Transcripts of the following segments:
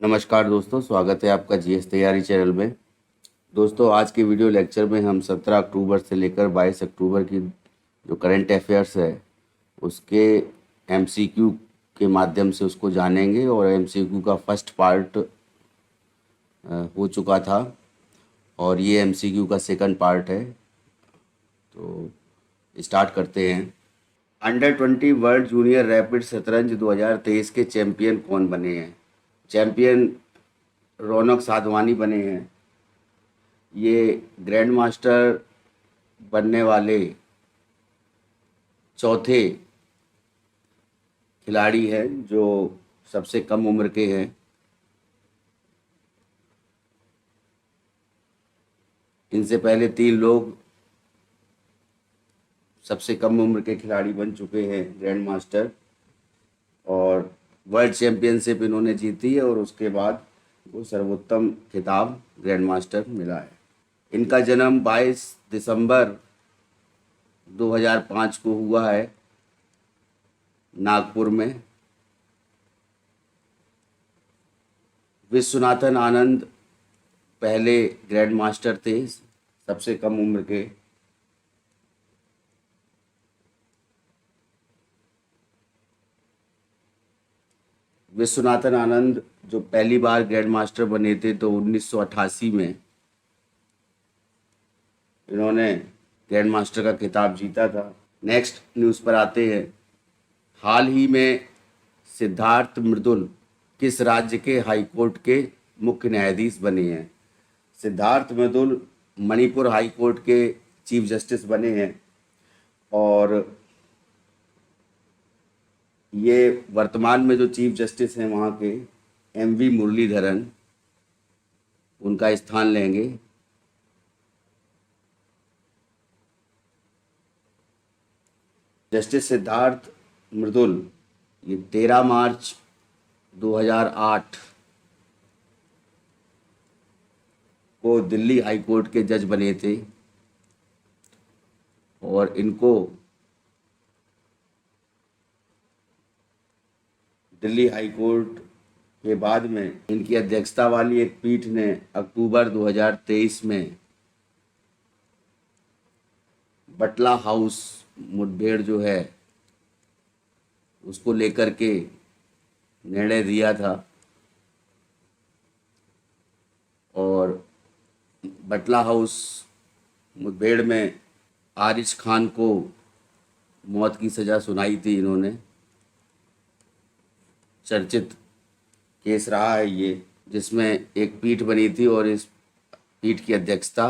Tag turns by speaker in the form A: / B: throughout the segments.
A: नमस्कार दोस्तों, स्वागत है आपका जीएस तैयारी चैनल में। दोस्तों, आज के वीडियो लेक्चर में हम 17 अक्टूबर से लेकर 22 अक्टूबर की जो करंट अफेयर्स है उसके एमसीक्यू के माध्यम से उसको जानेंगे। और एमसीक्यू का फर्स्ट पार्ट हो चुका था और ये एमसीक्यू का सेकंड पार्ट है। तो स्टार्ट करते हैं। अंडर 20 वर्ल्ड जूनियर रैपिड शतरंज 2023 के चैंपियन कौन बने हैं? चैंपियन रौनक साधवानी बने हैं। ये ग्रैंड मास्टर बनने वाले चौथे खिलाड़ी हैं जो सबसे कम उम्र के हैं। इनसे पहले 3 लोग सबसे कम उम्र के खिलाड़ी बन चुके हैं ग्रैंड मास्टर, और वर्ल्ड चैंपियनशिप इन्होंने जीती है और उसके बाद वो सर्वोत्तम खिताब ग्रैंड मास्टर मिला है। इनका जन्म 22 दिसंबर 2005 को हुआ है नागपुर में। विश्वनाथन आनंद पहले ग्रैंड मास्टर थे सबसे कम उम्र के। विश्वनाथन आनंद जो पहली बार ग्रैंड मास्टर बने थे तो 1988 में इन्होंने ग्रैंड मास्टर का खिताब जीता था। नेक्स्ट न्यूज़ पर आते हैं। हाल ही में सिद्धार्थ मृदुल किस राज्य के हाई कोर्ट के मुख्य न्यायाधीश बने हैं? सिद्धार्थ मृदुल मणिपुर हाई कोर्ट के चीफ जस्टिस बने हैं और ये वर्तमान में जो चीफ जस्टिस हैं वहाँ के एमवी मुरलीधरन उनका स्थान लेंगे। जस्टिस सिद्धार्थ मृदुल ये 13 मार्च 2008 को दिल्ली हाई कोर्ट के जज बने थे और इनको दिल्ली हाई कोर्ट के बाद में इनकी अध्यक्षता वाली एक पीठ ने अक्टूबर 2023 में बटला हाउस मुठभेड़ जो है उसको लेकर के निर्णय दिया था और बटला हाउस मुठभेड़ में आरिश खान को मौत की सज़ा सुनाई थी इन्होंने। चर्चित केस रहा है ये, जिसमें एक पीठ बनी थी और इस पीठ की अध्यक्षता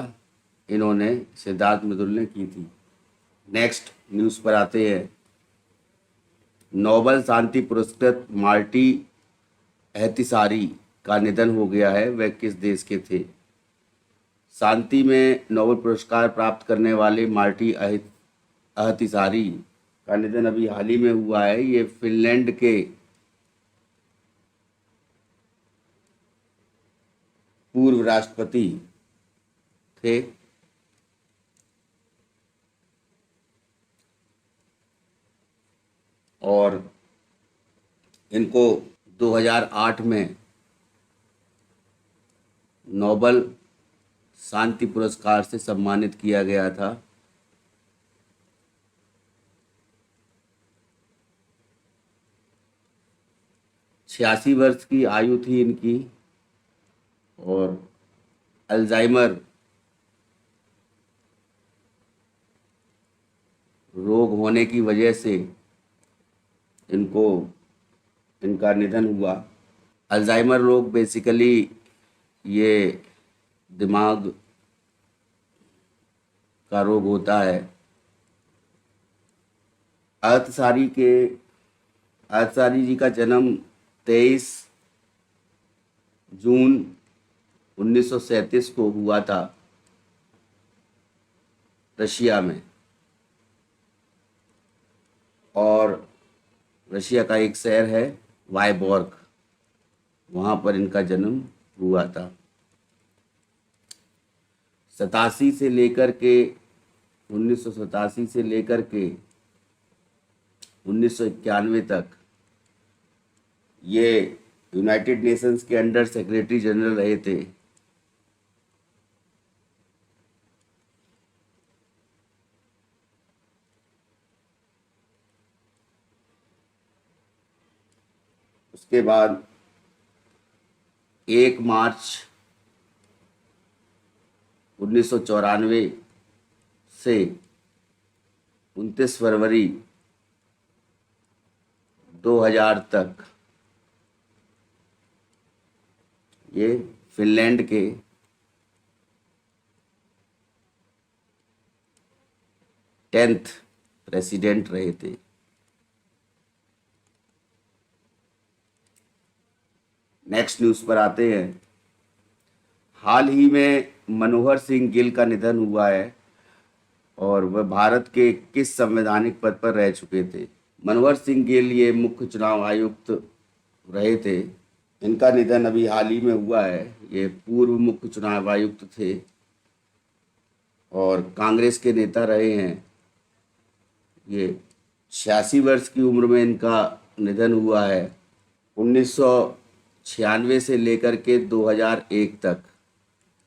A: इन्होंने सिद्धार्थ मृदुल ने की थी। नेक्स्ट न्यूज़ पर आते हैं। नोबेल शांति पुरस्कृत मार्टी एहतिसारी का निधन हो गया है। वह किस देश के थे? शांति में नोबेल पुरस्कार प्राप्त करने वाले मार्टी एहतिसारी का निधन अभी हाल ही में हुआ है। ये फिनलैंड के पूर्व राष्ट्रपति थे। और इनको 2008 में नोबेल शांति पुरस्कार से सम्मानित किया गया था। छियासी वर्ष की आयु थी इनकी और अल्जाइमर रोग होने की वजह से इनका निधन हुआ। अल्जाइमर रोग बेसिकली ये दिमाग का रोग होता है। अर्थसारी जी का जन्म 23 जून 1937 को हुआ था रशिया में, और रशिया का एक शहर है वायबॉर्ग, वहाँ पर इनका जन्म हुआ था। 87 से लेकर के 1987 से लेकर के 1991 तक ये यूनाइटेड नेशंस के अंडर सेक्रेटरी जनरल रहे थे। उसके बाद 1 मार्च 1994 से 29 फरवरी 2000 तक ये फिनलैंड के टेंथ प्रेसिडेंट रहे थे। नेक्स्ट न्यूज़ पर आते हैं। हाल ही में मनोहर सिंह गिल का निधन हुआ है और वह भारत के किस संवैधानिक पद पर रह चुके थे। मनोहर सिंह गिल ये मुख्य चुनाव आयुक्त रहे थे। इनका निधन अभी हाल ही में हुआ है। ये पूर्व मुख्य चुनाव आयुक्त थे और कांग्रेस के नेता रहे हैं। ये 86 वर्ष की उम्र में इनका निधन हुआ है। 1996 से लेकर के 2001 तक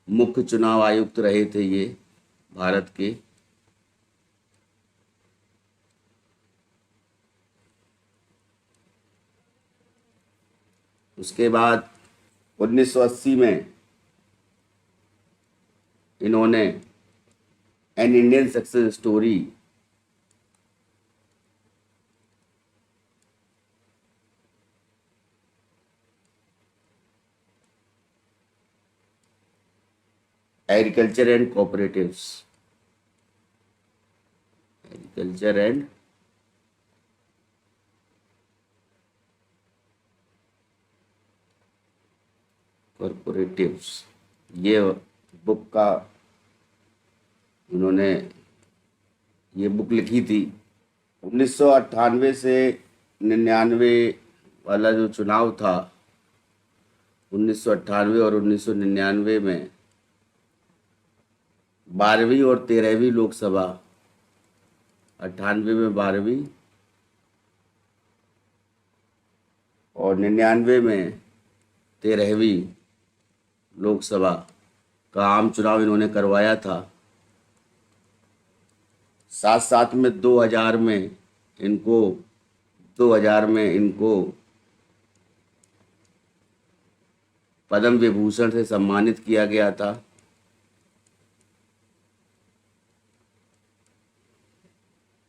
A: मुख्य चुनाव आयुक्त रहे थे ये भारत के। उसके बाद 1980 में इन्होंने an Indian success story agriculture and cooperatives agriculture and corporatives ये बुक का उन्होंने ये बुक लिखी थी। 1998 से 99 वाला जो चुनाव था, 1998 और 1999 में 12वीं और 13वीं लोकसभा, 98 में 12वीं और 99 में 13वीं लोकसभा का आम चुनाव इन्होंने करवाया था। साथ साथ में 2000 में इनको पद्म विभूषण से सम्मानित किया गया था।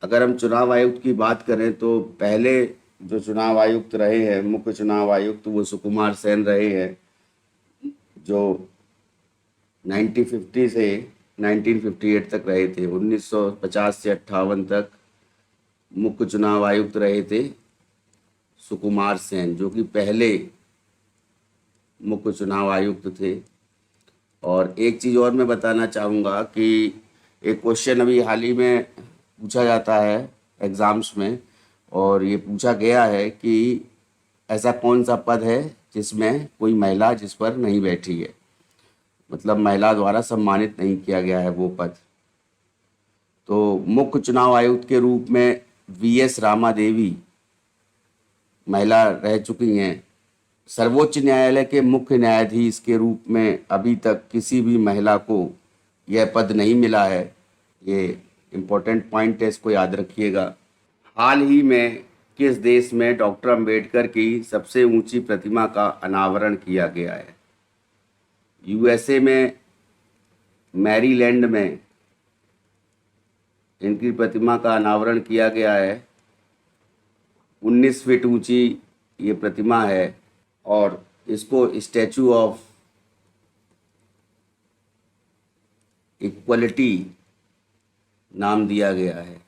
A: अगर हम चुनाव आयुक्त की बात करें तो पहले जो चुनाव आयुक्त रहे हैं, मुख्य चुनाव आयुक्त, वो सुकुमार सेन रहे हैं, जो 1950 से 1958 तक रहे थे। 1950 से 58 तक मुख्य चुनाव आयुक्त रहे थे सुकुमार सेन, जो कि पहले मुख्य चुनाव आयुक्त थे। और एक चीज़ और मैं बताना चाहूँगा कि एक क्वेश्चन अभी हाल ही में पूछा जाता है एग्ज़ाम्स में, और ये पूछा गया है कि ऐसा कौन सा पद है जिसमें कोई महिला जिस पर नहीं बैठी है, मतलब महिला द्वारा सम्मानित नहीं किया गया है वो पद। तो मुख्य चुनाव आयुक्त के रूप में वीएस रामा देवी महिला रह चुकी हैं। सर्वोच्च न्यायालय के मुख्य न्यायाधीश के रूप में अभी तक किसी भी महिला को यह पद नहीं मिला है। ये इम्पोर्टेंट पॉइंट है, इसको याद रखिएगा। हाल ही में किस देश में डॉक्टर अंबेडकर की सबसे ऊंची प्रतिमा का अनावरण किया गया है? यूएसए में मैरीलैंड में इनकी प्रतिमा का अनावरण किया गया है। 19 फीट ऊंची ये प्रतिमा है और इसको स्टैचू ऑफ इक्वलिटी नाम दिया गया है।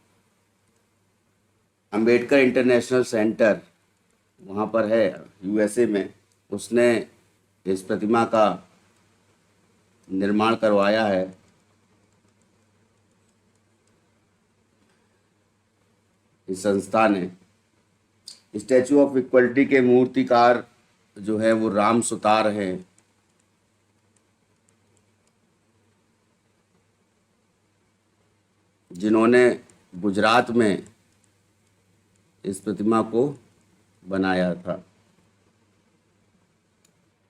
A: अंबेडकर इंटरनेशनल सेंटर वहाँ पर है यूएसए में, उसने इस प्रतिमा का निर्माण करवाया है। इस संस्था ने स्टैचू ऑफ इक्वलिटी के मूर्तिकार जो है वो राम सुतार हैं। जिन्होंने गुजरात में इस प्रतिमा को बनाया था।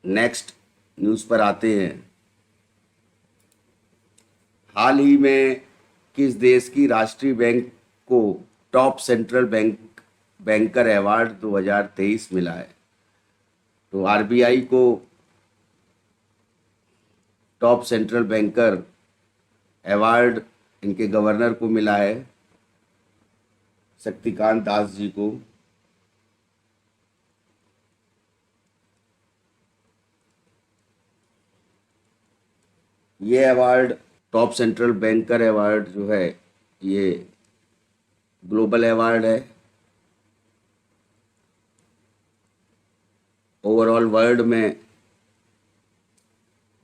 A: नेक्स्ट न्यूज़ पर आते हैं। हाल ही में किस देश की राष्ट्रीय बैंक को टॉप सेंट्रल बैंकर अवार्ड 2023 मिला है? तो आरबीआई को टॉप सेंट्रल बैंकर अवार्ड इनके गवर्नर को मिला है, शक्तिकांत दास जी को। ये award, top central banker award जो है, ये ग्लोबल अवार्ड है। ओवरऑल वर्ल्ड में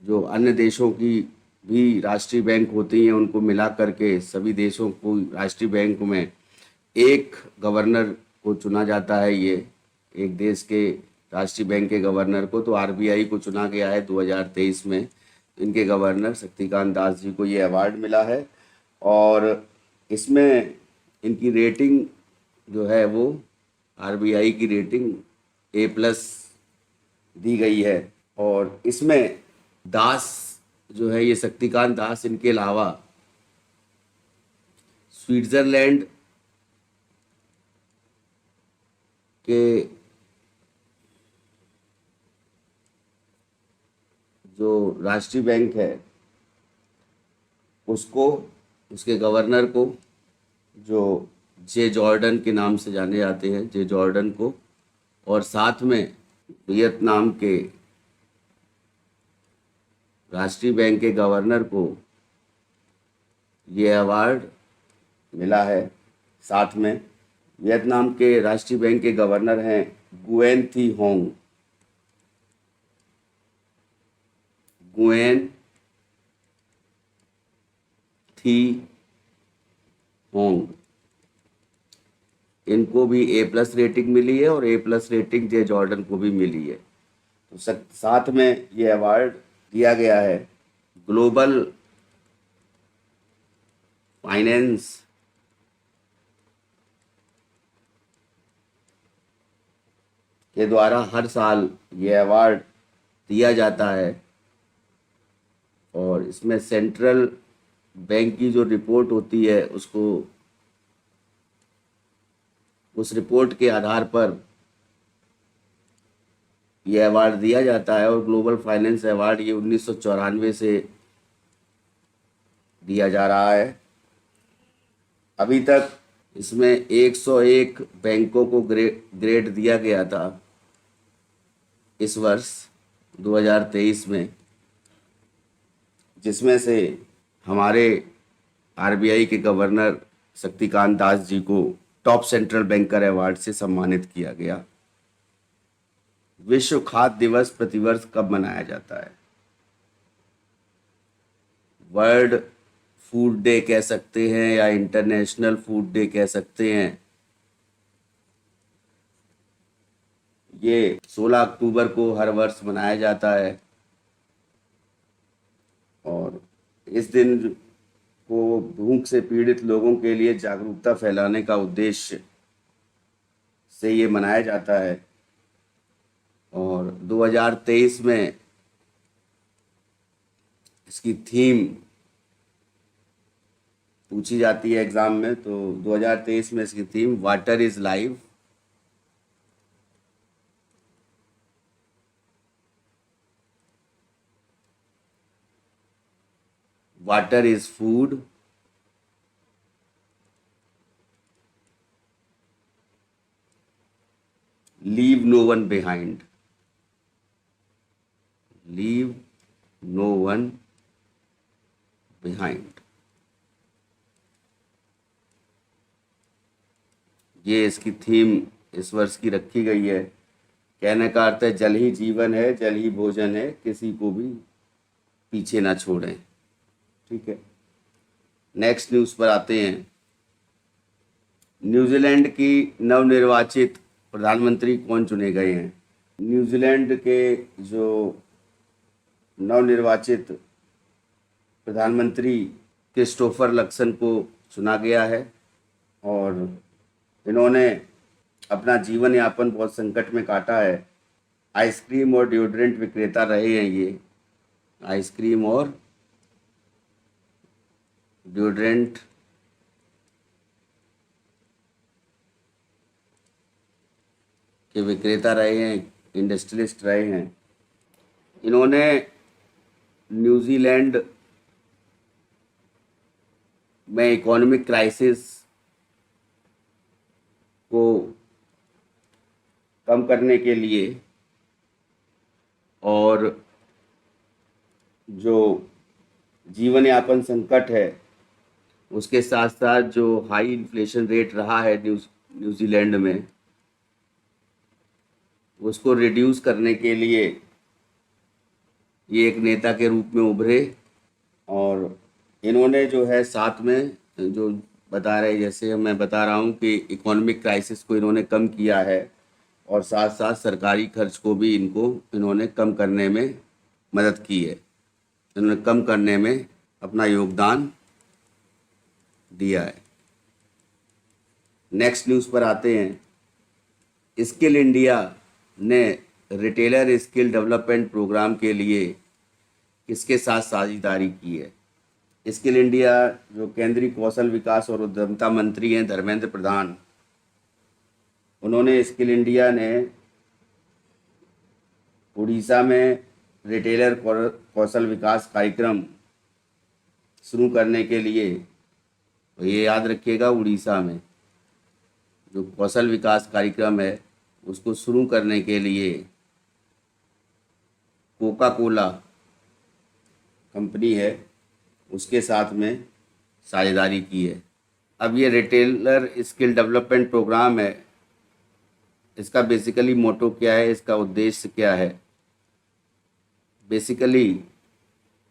A: जो अन्य देशों की भी राष्ट्रीय बैंक होती हैं उनको मिला करके सभी देशों को राष्ट्रीय बैंक में एक गवर्नर को चुना जाता है। ये एक देश के राष्ट्रीय बैंक के गवर्नर को, तो आरबीआई को चुना गया है 2023 में। इनके गवर्नर शक्तिकांत दास जी को ये अवार्ड मिला है और इसमें इनकी रेटिंग जो है वो आरबीआई की रेटिंग A+ दी गई है। और इसमें दास जो है, ये शक्तिकांत दास, इनके अलावा स्विट्जरलैंड के जो राष्ट्रीय बैंक है उसको, उसके गवर्नर को, जो जे जॉर्डन के नाम से जाने जाते हैं, जे जॉर्डन को, और साथ में वियतनाम के राष्ट्रीय बैंक के गवर्नर को ये अवार्ड मिला है। साथ में वियतनाम के राष्ट्रीय बैंक के गवर्नर हैं गुएन थी होंग। गुएन थी होंग, इनको भी A+ रेटिंग मिली है और A+ रेटिंग जे जॉर्डन को भी मिली है। तो साथ में ये अवार्ड दिया गया है ग्लोबल फाइनेंस के द्वारा हर साल ये अवार्ड दिया जाता है। और इसमें सेंट्रल बैंक की जो रिपोर्ट होती है उसको, उस रिपोर्ट के आधार पर ये अवार्ड दिया जाता है। और ग्लोबल फाइनेंस अवार्ड ये 1994 से दिया जा रहा है। अभी तक इसमें 101 बैंकों को ग्रेड दिया गया था इस वर्ष 2023 में, जिसमें से हमारे आरबीआई के गवर्नर शक्तिकांत दास जी को टॉप सेंट्रल बैंकर अवार्ड से सम्मानित किया गया। विश्व खाद्य दिवस प्रतिवर्ष कब मनाया जाता है? वर्ल्ड फूड डे कह सकते हैं या इंटरनेशनल फूड डे कह सकते हैं। ये 16 अक्टूबर को हर वर्ष मनाया जाता है और इस दिन को भूख से पीड़ित लोगों के लिए जागरूकता फैलाने का उद्देश्य से ये मनाया जाता है। और 2023 में इसकी थीम पूछी जाती है एग्जाम में, तो 2023 में इसकी theme water is life. Water is food, leave no one behind, leave no one behind. ये इसकी थीम इस वर्ष की रखी गई है। कहने का अर्थ है जल ही जीवन है, जल ही भोजन है, किसी को भी पीछे ना छोड़ें। ठीक है, नेक्स्ट न्यूज़ पर आते हैं। न्यूजीलैंड की नवनिर्वाचित प्रधानमंत्री कौन चुने गए हैं? न्यूजीलैंड के जो नवनिर्वाचित प्रधानमंत्री क्रिस्टोफर लक्सन को चुना गया है और इन्होंने अपना जीवन यापन बहुत संकट में काटा है आइसक्रीम और डिओड्रेंट विक्रेता रहे हैं ये। आइसक्रीम और डिओड्रेंट के विक्रेता रहे हैं, इंडस्ट्रियलिस्ट रहे हैं। इन्होंने न्यूजीलैंड में इकोनॉमिक क्राइसिस को कम करने के लिए और जो जीवन यापन संकट है उसके साथ साथ जो हाई इन्फ्लेशन रेट रहा है न्यूजीलैंड में, उसको रिड्यूस करने के लिए ये एक नेता के रूप में उभरे। और इन्होंने जो है साथ में जो बता रहे, जैसे मैं बता रहा हूँ कि इकोनॉमिक क्राइसिस को इन्होंने कम किया है और साथ साथ सरकारी खर्च को भी इन्होंने कम करने में मदद की है। इन्होंने कम करने में अपना योगदान दिया है। नेक्स्ट न्यूज़ पर आते हैं। स्किल इंडिया ने रिटेलर स्किल डेवलपमेंट प्रोग्राम के लिए किसके साथ साझेदारी की है? स्किल इंडिया, जो केंद्रीय कौशल विकास और उद्यमिता मंत्री हैं धर्मेंद्र प्रधान, उन्होंने स्किल इंडिया ने उड़ीसा में रिटेलर कौशल विकास कार्यक्रम शुरू करने के लिए, तो ये याद रखिएगा, उड़ीसा में जो कौशल विकास कार्यक्रम है उसको शुरू करने के लिए कोका कोला कंपनी है उसके साथ में साझेदारी की है। अब ये रिटेलर स्किल डेवलपमेंट प्रोग्राम है, इसका बेसिकली मोटो क्या है, इसका उद्देश्य क्या है? बेसिकली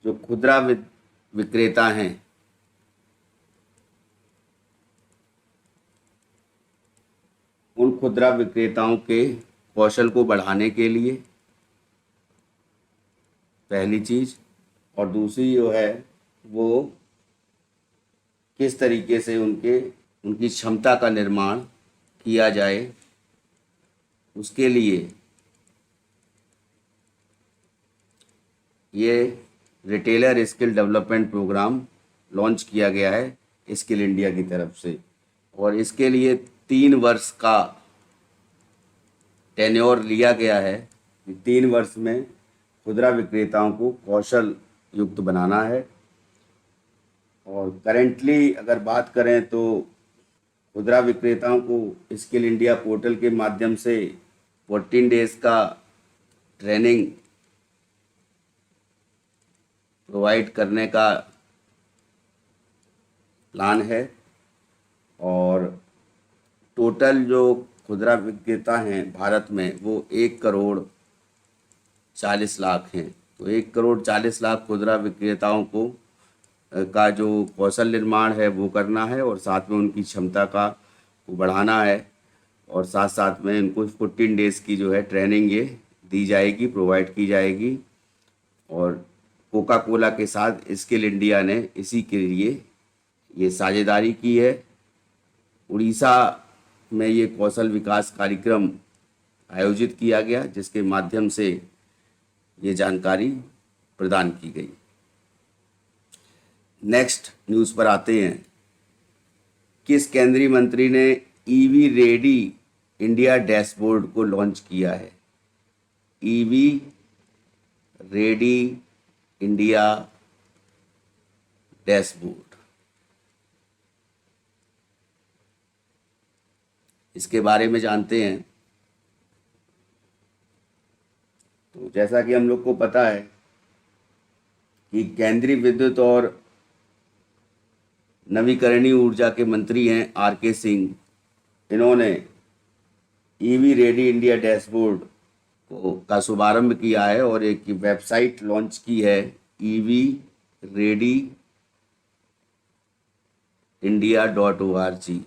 A: जो खुदरा विक्रेता हैं उन खुदरा विक्रेताओं के कौशल को बढ़ाने के लिए पहली चीज़, और दूसरी जो है वो किस तरीके से उनकी क्षमता का निर्माण किया जाए, उसके लिए ये retailer skill development program launch किया गया है स्किल इंडिया की तरफ से। और इसके लिए 3 वर्ष का टेन्योर लिया गया है। 3 वर्ष में खुदरा विक्रेताओं को कौशल युक्त बनाना है। और करेंटली अगर बात करें तो खुदरा विक्रेताओं को स्किल इंडिया पोर्टल के माध्यम से 14 डेज का ट्रेनिंग प्रोवाइड करने का प्लान है। और टोटल जो खुदरा विक्रेता हैं भारत में वो 1,40,00,000 हैं। तो 1,40,00,000 खुदरा विक्रेताओं को का जो कौशल निर्माण है वो करना है और साथ में उनकी क्षमता का बढ़ाना है। और साथ साथ में इनको 14 डेज़ की जो है ट्रेनिंग ये दी जाएगी, प्रोवाइड की जाएगी। और कोका कोला के साथ स्किल इंडिया ने इसी के लिए ये साझेदारी की है। उड़ीसा में ये कौशल विकास कार्यक्रम आयोजित किया गया जिसके माध्यम से ये जानकारी प्रदान की गई। नेक्स्ट न्यूज़ पर आते हैं। किस केंद्रीय मंत्री ने ईवी रेडी इंडिया डैशबोर्ड को लॉन्च किया है? ईवी रेडी इंडिया डैशबोर्ड, इसके बारे में जानते हैं। तो जैसा कि हम लोग को पता है कि केंद्रीय विद्युत और नवीकरणीय ऊर्जा के मंत्री हैं आर.के. सिंह। इन्होंने ईवी रेडी इंडिया डैशबोर्ड का शुभारंभ किया है और एक वेबसाइट लॉन्च की है, ईवी रेडी india.org।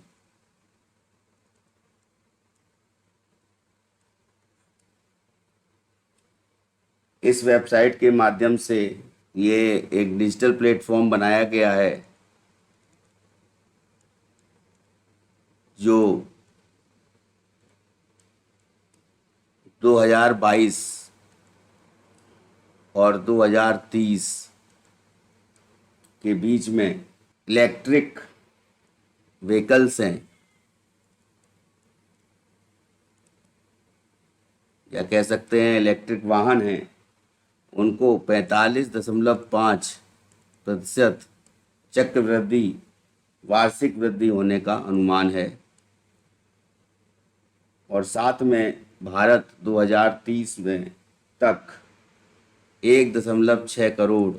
A: इस वेबसाइट के माध्यम से ये एक डिजिटल प्लेटफॉर्म बनाया गया है जो 2022 और 2030 के बीच में इलेक्ट्रिक व्हीकल्स हैं, या कह सकते हैं इलेक्ट्रिक वाहन हैं, उनको 45.5% चक्रवृद्धि वार्षिक वृद्धि होने का अनुमान है। और साथ में भारत 2030 में तक 1.6 करोड़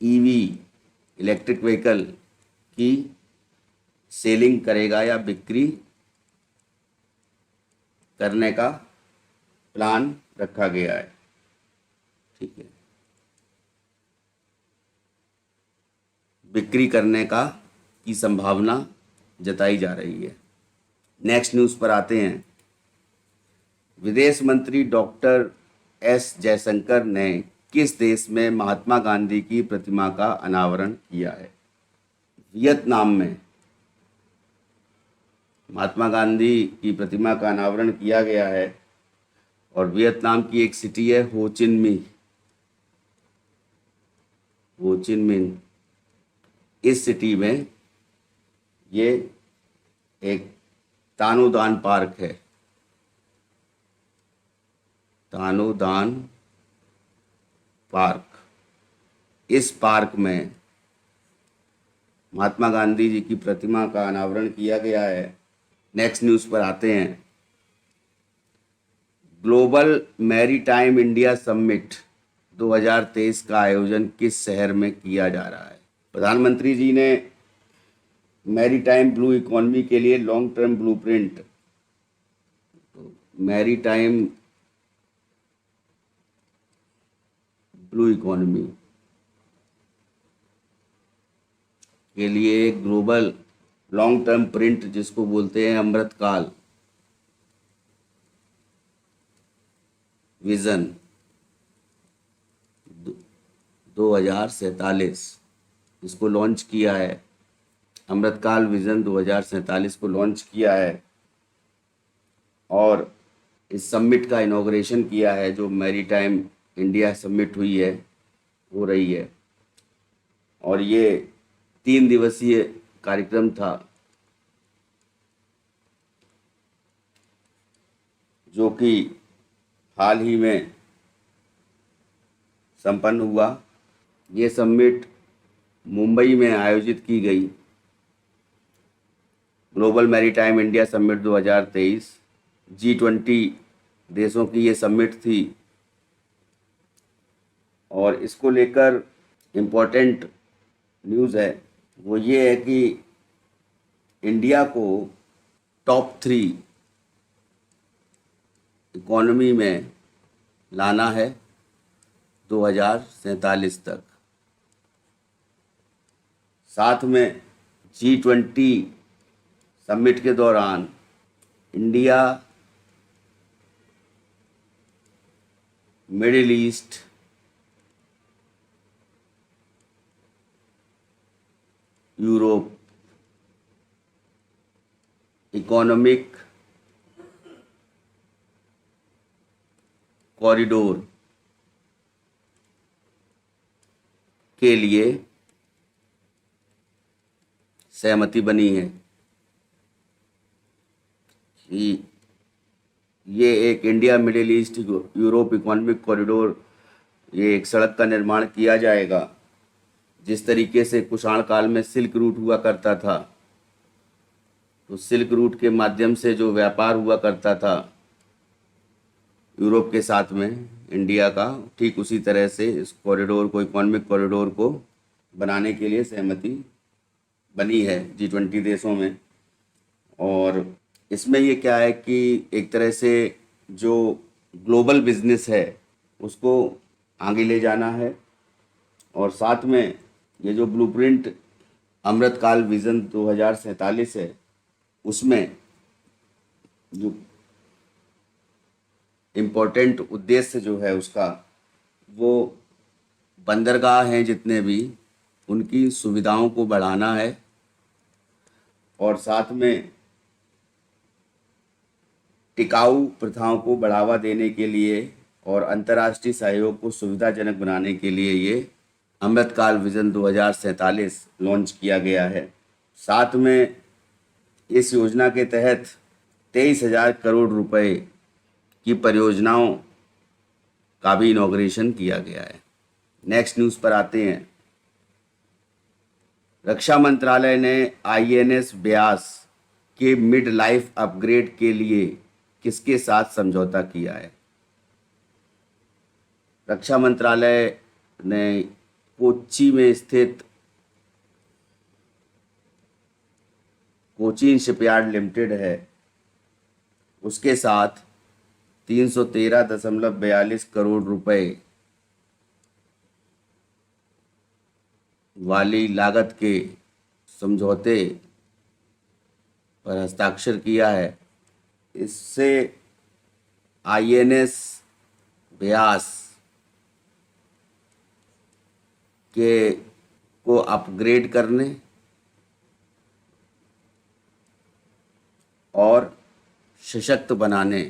A: ईवी इलेक्ट्रिक व्हीकल की सेलिंग करेगा या बिक्री करने का प्लान रखा गया है। ठीक है, बिक्री करने का की संभावना जताई जा रही है। नेक्स्ट न्यूज़ पर आते हैं। विदेश मंत्री डॉक्टर एस जयशंकर ने किस देश में महात्मा गांधी की प्रतिमा का अनावरण किया है? वियतनाम में महात्मा गांधी की प्रतिमा का अनावरण किया गया है, और वियतनाम की एक सिटी है हो चिन मिन्ह। हो चिन मिन्ह, इस सिटी में ये एक तानोदान पार्क है। तानोदान पार्क, इस पार्क में महात्मा गांधी जी की प्रतिमा का अनावरण किया गया है। नेक्स्ट न्यूज़ पर आते हैं। ग्लोबल मैरीटाइम इंडिया समिट 2023 का आयोजन किस शहर में किया जा रहा है? प्रधानमंत्री जी ने मैरीटाइम ब्लू इकोनॉमी के लिए long term blueprint, maritime blue economy के लिए एक ग्लोबल लॉन्ग टर्म प्रिंट, जिसको बोलते हैं अमृतकाल विजन 2047, इसको लॉन्च किया है। अमृतकाल विजन 2047 को लॉन्च किया है और इस समिट का इनॉग्रेशन किया है, जो मैरीटाइम इंडिया समिट हुई है, हो रही है। और ये 3 दिवसीय कार्यक्रम था, जो कि हाल ही में संपन्न हुआ। ये समिट मुंबई में आयोजित की गई। Global maritime India summit 2023 G20 देशों की ये समिट थी, और इसको लेकर इम्पोर्टेंट न्यूज़ है वो ये है कि इंडिया को टॉप 3 इकोनॉमी में लाना है 2047 तक। साथ में G20 समिट के दौरान India, middle east, Europe economic corridor के लिए सहमति बनी है कि ये एक India middle east Europe economic corridor, ये एक सड़क का निर्माण किया जाएगा। जिस तरीके से कुषाण काल में सिल्क रूट हुआ करता था, तो सिल्क रूट के माध्यम से जो व्यापार हुआ करता था यूरोप के साथ में इंडिया का, ठीक उसी तरह से इस कॉरिडोर को, इकोनॉमिक कॉरिडोर को बनाने के लिए सहमति बनी है G20 देशों में। और इसमें ये क्या है कि एक तरह से जो ग्लोबल बिजनेस है उसको आगे ले जाना है, और साथ में ये जो ब्लूप्रिंट अमृतकाल विजन 2047 है, उसमें जो इम्पोर्टेंट उद्देश्य जो है उसका, वो बंदरगाह हैं जितने भी, उनकी सुविधाओं को बढ़ाना है, और साथ में टिकाऊ प्रथाओं को बढ़ावा देने के लिए और अंतर्राष्ट्रीय सहयोग को सुविधाजनक बनाने के लिए ये अमृतकाल विजन 2047 लॉन्च किया गया है। साथ में इस योजना के तहत 23,000 करोड़ रुपए की परियोजनाओं का भी इनॉग्रेशन किया गया है। नेक्स्ट न्यूज़ पर आते हैं। रक्षा मंत्रालय ने INS ब्यास के मिड लाइफ अपग्रेड के लिए किसके साथ समझौता किया है? रक्षा मंत्रालय ने कोच्चि में स्थित कोचीन शिपयार्ड लिमिटेड है उसके साथ 313.42 करोड़ रुपए वाली लागत के समझौते पर हस्ताक्षर किया है। इससे INS ब्यास के को अपग्रेड करने और सशक्त बनाने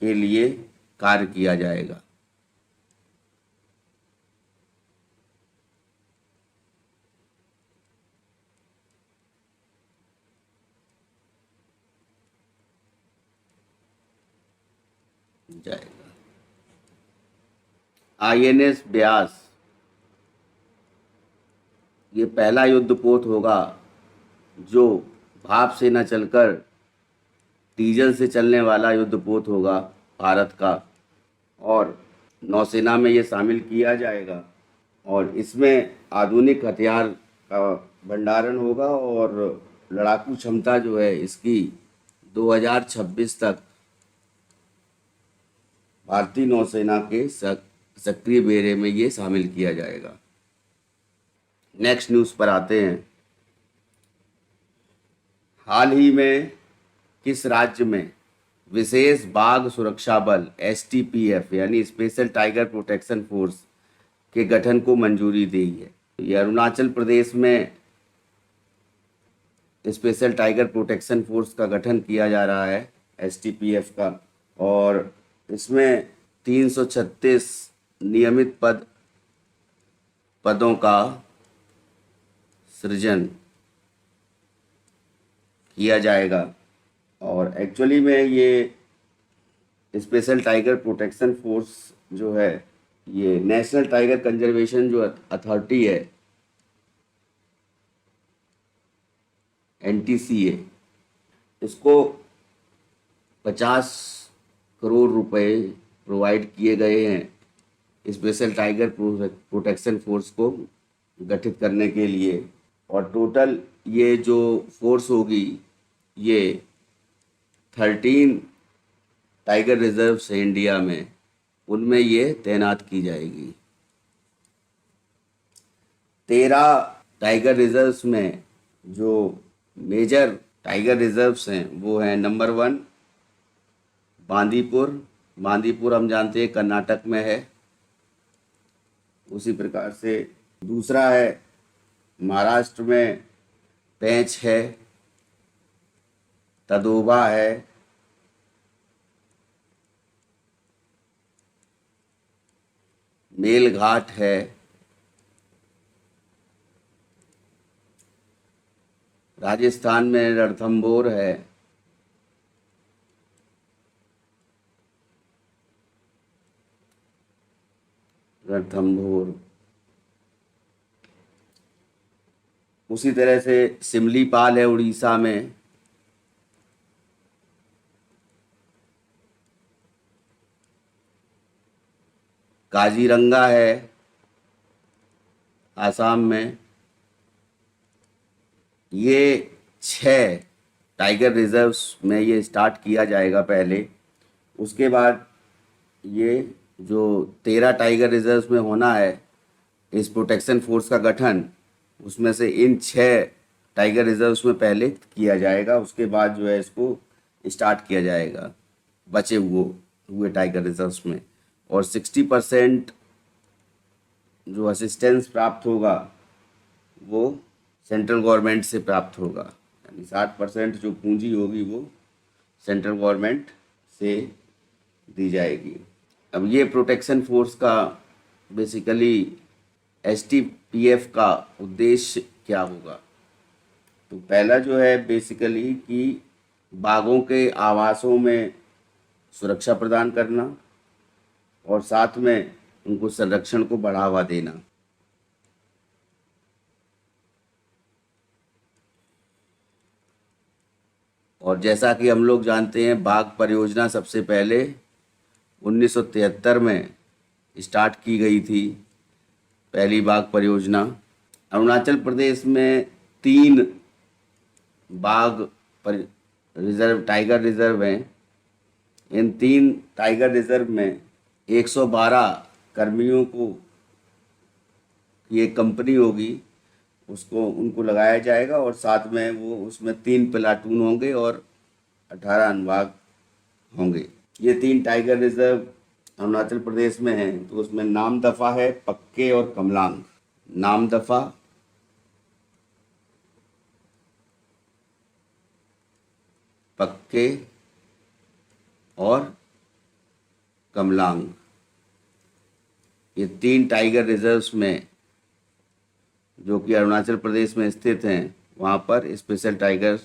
A: के लिए कार्य किया जाएगा। INS ब्यास ये पहला युद्धपोत होगा जो भाप से न चलकर डीजल से चलने वाला युद्धपोत होगा भारत का, और नौसेना में ये शामिल किया जाएगा और इसमें आधुनिक हथियार का भंडारण होगा और लड़ाकू क्षमता जो है इसकी 2026 तक भारतीय नौसेना के सक्रिय बेड़े में ये शामिल किया जाएगा। नेक्स्ट न्यूज़ पर आते हैं। हाल ही में किस राज्य में विशेष बाघ सुरक्षा बल STPF यानी स्पेशल टाइगर प्रोटेक्शन फोर्स के गठन को मंजूरी दी है? ये अरुणाचल प्रदेश में स्पेशल टाइगर प्रोटेक्शन फोर्स का गठन किया जा रहा है STPF का, और इसमें 336 नियमित पदों का सृजन किया जाएगा। और एक्चुअली में ये स्पेशल टाइगर प्रोटेक्शन फोर्स जो है ये नेशनल टाइगर कंजर्वेशन जो अथॉरिटी है NTCA, इसको 50 करोड़ रुपए प्रोवाइड किए गए हैं स्पेशल टाइगर प्रोटेक्शन फोर्स को गठित करने के लिए। और टोटल ये जो फोर्स होगी ये 13 टाइगर रिजर्व्स है इंडिया में, उनमें ये तैनात की जाएगी। 13 टाइगर रिजर्व्स में जो मेजर टाइगर रिजर्व्स हैं वो हैं नंबर 1 बांदीपुर हम जानते हैं कर्नाटक में है। उसी प्रकार से दूसरा है महाराष्ट्र में पेंच है, तदोबा है, मेलघाट है, राजस्थान में रणथंभौर है, उसी तरह से सिमलीपाल है उड़ीसा में, काजीरंगा है आसाम में। ये 6 टाइगर रिजर्व्स में ये स्टार्ट किया जाएगा पहले। उसके बाद ये जो 13 टाइगर रिजर्व्स में होना है इस प्रोटेक्शन फोर्स का गठन, उसमें से इन 6 टाइगर रिजर्व्स में पहले किया जाएगा। उसके बाद जो है इसको स्टार्ट किया जाएगा बचे हुए टाइगर रिजर्व्स में। और 60% जो असिस्टेंस प्राप्त होगा वो सेंट्रल गवर्नमेंट से प्राप्त होगा, यानी 60% जो पूंजी होगी वो सेंट्रल गवर्नमेंट से दी जाएगी। अब ये प्रोटेक्शन फोर्स का बेसिकली एसटीपीएफ का उद्देश्य क्या होगा? तो पहला जो है बेसिकली कि बाघों के आवासों में सुरक्षा प्रदान करना और साथ में उनको संरक्षण को बढ़ावा देना। और जैसा कि हम लोग जानते हैं, बाघ परियोजना सबसे पहले 1973 में स्टार्ट की गई थी। पहली बाघ परियोजना अरुणाचल प्रदेश में 3 बाघ रिजर्व, टाइगर रिजर्व हैं। इन 3 टाइगर रिजर्व में 112 कर्मियों को की एक कंपनी होगी, उसको उनको लगाया जाएगा और साथ में वो उसमें 3 प्लाटून होंगे और 18 अनुभाग होंगे। ये 3 टाइगर रिजर्व अरुणाचल प्रदेश में हैं। तो उसमें नामदफा है, पक्के और कमलांग। नामदफा, पक्के और कमलांग, ये 3 टाइगर रिजर्व्स में जो कि अरुणाचल प्रदेश में स्थित हैं, वहाँ पर स्पेशल टाइगर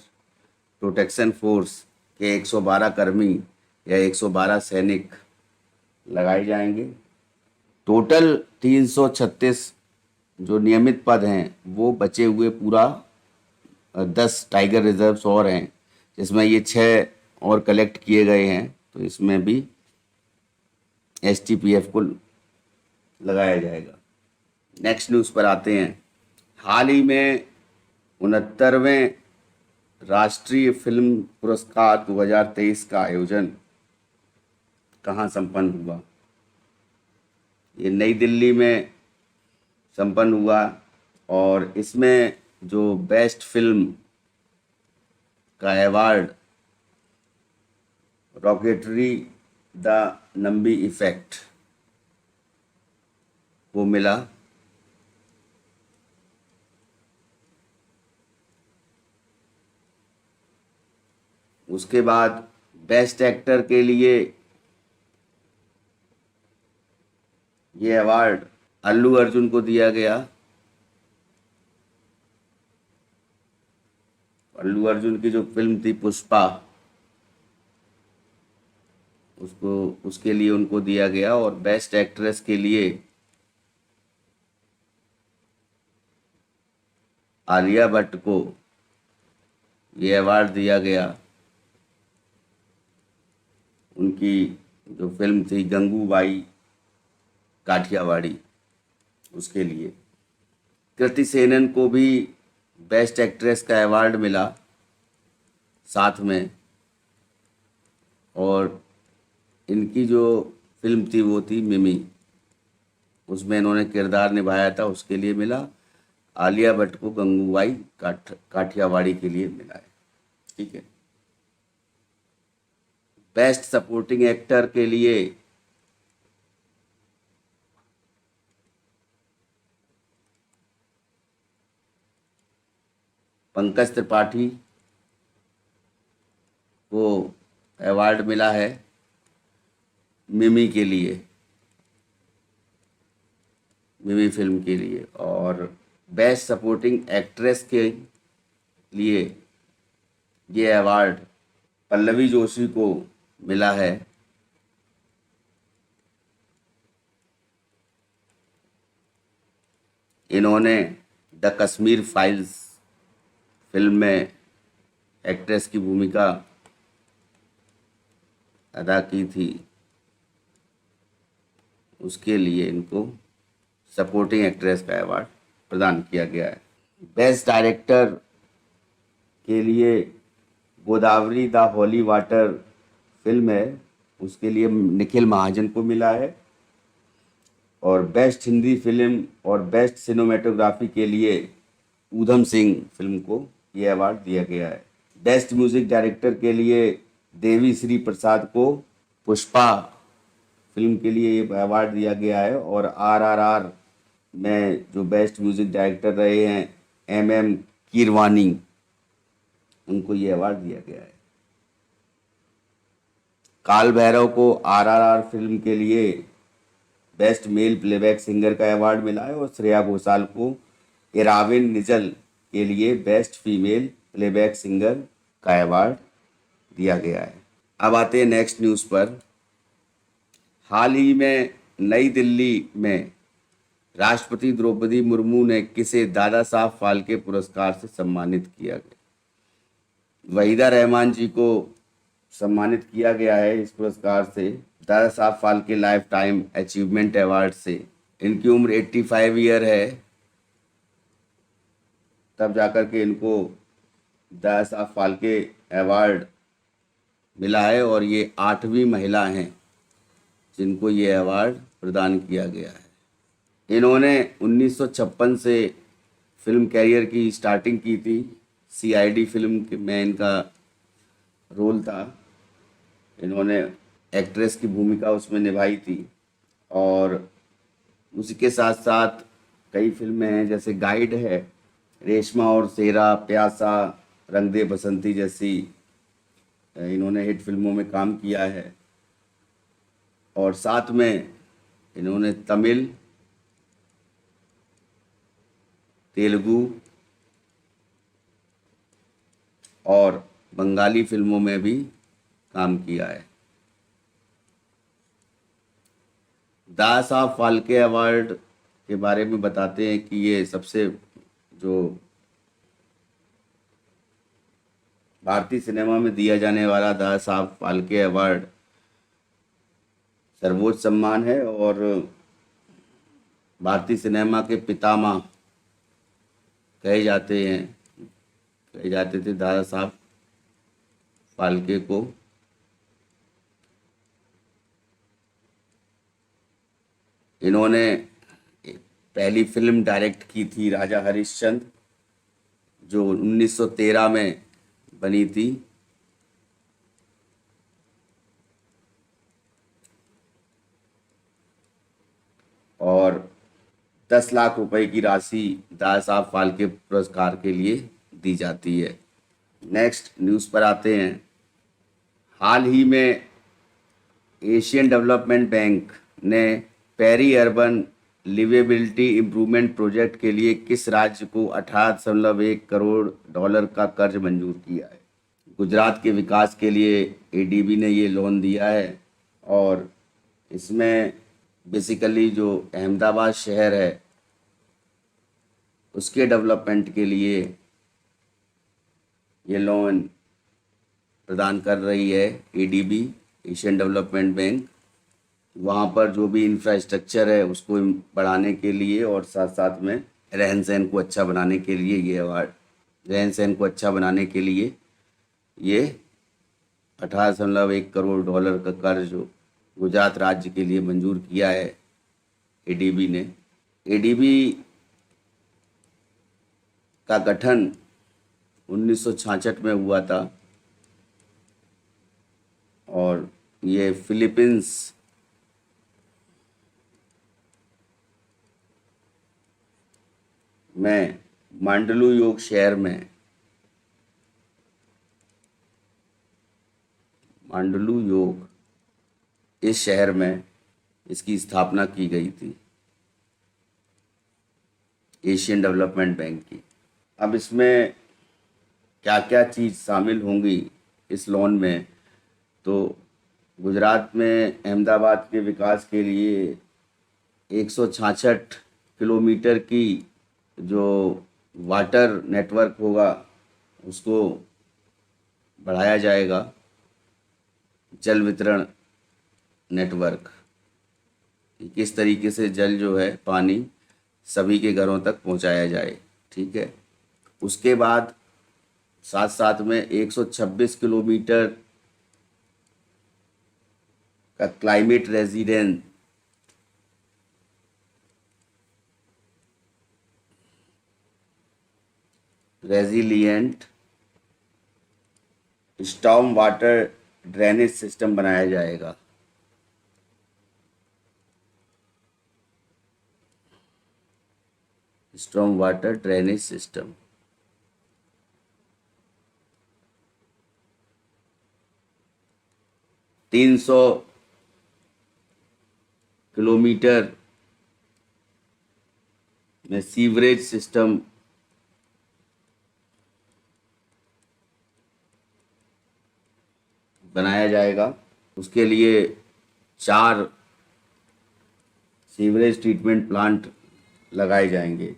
A: प्रोटेक्शन फोर्स के 112 कर्मी या 112 सैनिक लगाए जाएंगे। टोटल 336 जो नियमित पद हैं वो बचे हुए पूरा 10 टाइगर रिजर्व्स और हैं, जिसमें ये 6 और कलेक्ट किए गए हैं। तो इसमें भी एसटीपीएफ को लगाया जाएगा। नेक्स्ट न्यूज़ पर आते हैं। हाल ही में 69वें राष्ट्रीय फिल्म पुरस्कार 2023 का आयोजन कहाँ संपन्न हुआ? ये नई दिल्ली में संपन्न हुआ और इसमें जो बेस्ट फिल्म का award rocketry the Nambi effect को मिला। उसके बाद बेस्ट एक्टर के लिए ये अवार्ड अल्लू अर्जुन को दिया गया। अल्लू अर्जुन की जो फिल्म थी पुष्पा, उसके लिए उनको दिया गया। और बेस्ट एक्ट्रेस के लिए आलिया भट्ट को ये अवार्ड दिया गया। उनकी जो फिल्म थी गंगूबाई काठियावाड़ी, उसके लिए। कृति सेनन को भी बेस्ट एक्ट्रेस का अवार्ड मिला साथ में। और इनकी जो फिल्म थी वो थी मिमी, उसमें इन्होंने किरदार निभाया था, उसके लिए मिला। आलिया भट्ट को गंगूबाई काठियावाड़ी के लिए मिला है। ठीक है। बेस्ट सपोर्टिंग एक्टर के लिए पंकज त्रिपाठी को अवार्ड मिला है मिमी के लिए, मिमी फिल्म के लिए। और बेस्ट सपोर्टिंग एक्ट्रेस के लिए ये अवार्ड पल्लवी जोशी को मिला है। इन्होंने द कश्मीर फाइल्स फिल्म में एक्ट्रेस की भूमिका अदा की थी, उसके लिए इनको सपोर्टिंग एक्ट्रेस का अवार्ड प्रदान किया गया है। बेस्ट डायरेक्टर के लिए Godavari the holy water film है, उसके लिए निखिल महाजन को मिला है। और बेस्ट हिंदी फिल्म और बेस्ट सिनेमेटोग्राफी के लिए ऊधम सिंह फिल्म को ये अवार्ड दिया गया है। बेस्ट म्यूजिक डायरेक्टर के लिए देवी श्री प्रसाद को पुष्पा फिल्म के लिए ये अवार्ड दिया गया है। और आरआरआर में जो बेस्ट म्यूजिक डायरेक्टर रहे हैं MM कीरवानी, उनको ये अवार्ड दिया गया है। काल भैरव को आरआरआर फिल्म के लिए बेस्ट मेल प्लेबैक सिंगर का अवार्ड मिला है और श्रेया घोषाल को इराविन निजल के लिए बेस्ट फीमेल प्लेबैक सिंगर का अवार्ड दिया गया है। अब आते हैं नेक्स्ट न्यूज़ पर। हाल ही में नई दिल्ली में राष्ट्रपति द्रौपदी मुर्मू ने किसे दादा साहब फाल्के पुरस्कार से सम्मानित किया गया। वहीदा रहमान जी को सम्मानित किया गया है इस पुरस्कार से, Dada Saheb Phalke life time achievement award से। इनकी उम्र 85 ईयर है, तब जाकर के इनको दादा साहब फाल्के अवार्ड मिला है और ये 8वीं महिला हैं जिनको ये अवार्ड प्रदान किया गया है। इन्होंने 1956 से फिल्म कैरियर की स्टार्टिंग की थी। सीआईडी फिल्म में इनका रोल था, इन्होंने एक्ट्रेस की भूमिका उसमें निभाई थी। और उसी के साथ साथ कई फिल्में हैं, जैसे गाइड है, रेशमा और सेरा, प्यासा, रंग दे बसंती जैसी इन्होंने हिट फिल्मों में काम किया है। और साथ में इन्होंने तमिल, तेलुगु और बंगाली फिल्मों में भी काम किया है। दादा साहब फाल्के अवार्ड के बारे में बताते हैं कि ये सबसे जो भारतीय सिनेमा में दिया जाने वाला दादा साहब फाल्के अवार्ड सर्वोच्च सम्मान है और भारतीय सिनेमा के पितामह कहे जाते थे दादा साहब फाल्के को। इन्होंने पहली फिल्म डायरेक्ट की थी राजा हरिश्चंद्र, जो 1913 में बनी थी। और 10 लाख रुपए की राशि दादा साहब फाल्के पुरस्कार के लिए दी जाती है। नेक्स्ट न्यूज़ पर आते हैं। हाल ही में एशियन डेवलपमेंट बैंक ने Peri Urban Liveability Improvement Project के लिए किस राज्य को 18.1 करोड़ डॉलर का कर्ज मंजूर किया है। गुजरात के विकास के लिए एडीबी ने ये लोन दिया है और इसमें बेसिकली जो अहमदाबाद शहर है उसके डेवलपमेंट के लिए ये लोन प्रदान कर रही है एडीबी, एशियन डेवलपमेंट बैंक। वहाँ पर जो भी इंफ्रास्ट्रक्चर है उसको बढ़ाने के लिए और साथ साथ में रहन सहन को अच्छा बनाने के लिए ये अवार्ड, रहन सहन को अच्छा बनाने के लिए ये 18.1 करोड़ डॉलर का कर्ज गुजरात राज्य के लिए मंजूर किया है एडीबी ने। एडीबी का गठन 1966 में हुआ था और ये फिलीपींस में मांडलू योग शहर में मांडलू योग इस शहर में इसकी स्थापना की गई थी एशियन डेवलपमेंट बैंक की। अब इसमें क्या क्या चीज़ शामिल होंगी इस लोन में, तो गुजरात में अहमदाबाद के विकास के लिए 166 किलोमीटर की जो वाटर नेटवर्क होगा उसको बढ़ाया जाएगा, जल वितरण नेटवर्क, किस तरीके से जल जो है पानी सभी के घरों तक पहुंचाया जाए। ठीक है, उसके बाद साथ साथ में 126 किलोमीटर का climate resilient storm water drainage system बनाया जाएगा। Storm water drainage system 300 kilometre में सीवरेज सिस्टम बनाया जाएगा। उसके लिए 4 सीवरेज ट्रीटमेंट प्लांट लगाए जाएंगे।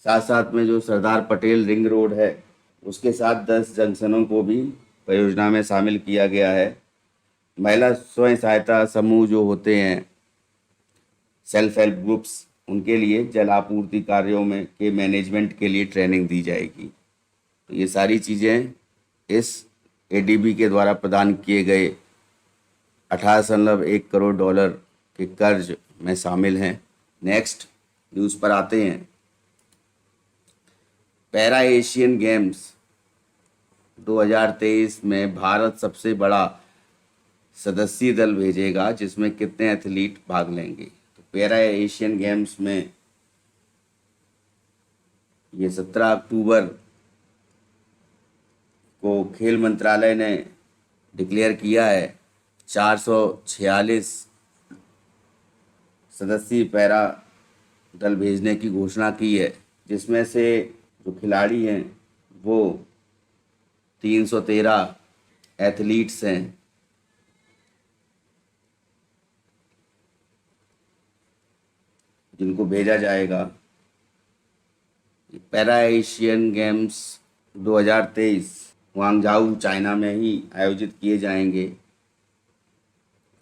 A: साथ साथ में जो सरदार पटेल रिंग रोड है उसके साथ 10 जंक्शनों को भी परियोजना में शामिल किया गया है। महिला स्वयं सहायता समूह जो होते हैं, सेल्फ हेल्प ग्रुप्स, उनके लिए जल आपूर्ति कार्यों में के मैनेजमेंट के लिए ट्रेनिंग दी जाएगी। तो ये सारी चीज़ें इस एडीबी के द्वारा प्रदान किए गए 18.1 करोड़ डॉलर के कर्ज में शामिल हैं। नेक्स्ट न्यूज़ पर आते हैं। पैरा एशियन गेम्स 2023 में भारत सबसे बड़ा सदस्यीय दल भेजेगा, जिसमें कितने एथलीट भाग लेंगे। तो पैरा एशियन गेम्स में ये 17 अक्टूबर को खेल मंत्रालय ने डिक्लेयर किया है। 446 सदस्यीय पैरा दल भेजने की घोषणा की है, जिसमें से जो खिलाड़ी हैं वो 313 एथलीट्स हैं। जिनको भेजा जाएगा। पैरा एशियन गेम्स 2023 ग्वांगझाऊ चाइना में ही आयोजित किए जाएंगे।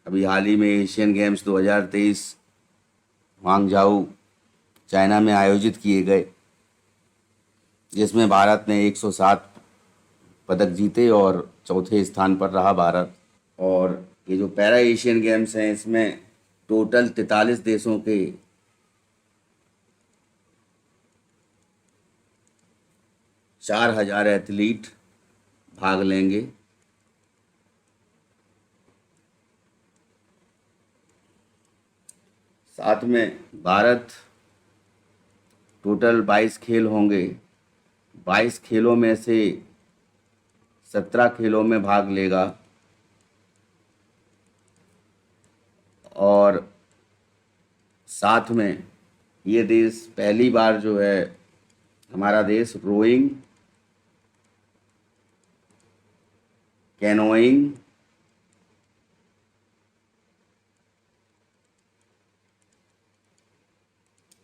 A: अभी हाल ही में एशियन गेम्स 2023 ग्वांगझाऊ चाइना में आयोजित किए गए, जिसमें भारत ने 107 पदक जीते और चौथे स्थान पर रहा भारत। और ये जो पैरा एशियन गेम्स हैं इसमें टोटल 43 देशों के 4,000 एथलीट भाग लेंगे। साथ में भारत टोटल 22 खेल होंगे। 22 खेलों में से 17 खेलों में भाग लेगा और साथ में ये देश पहली बार जो है हमारा देश rowing, canoeing,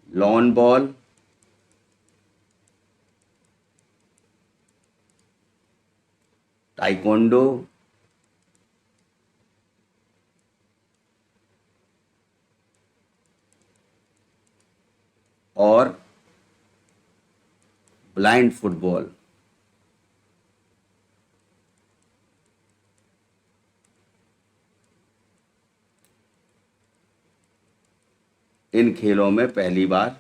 A: lawn ball, taekwondo, और ब्लाइंड फुटबॉल इन खेलों में पहली बार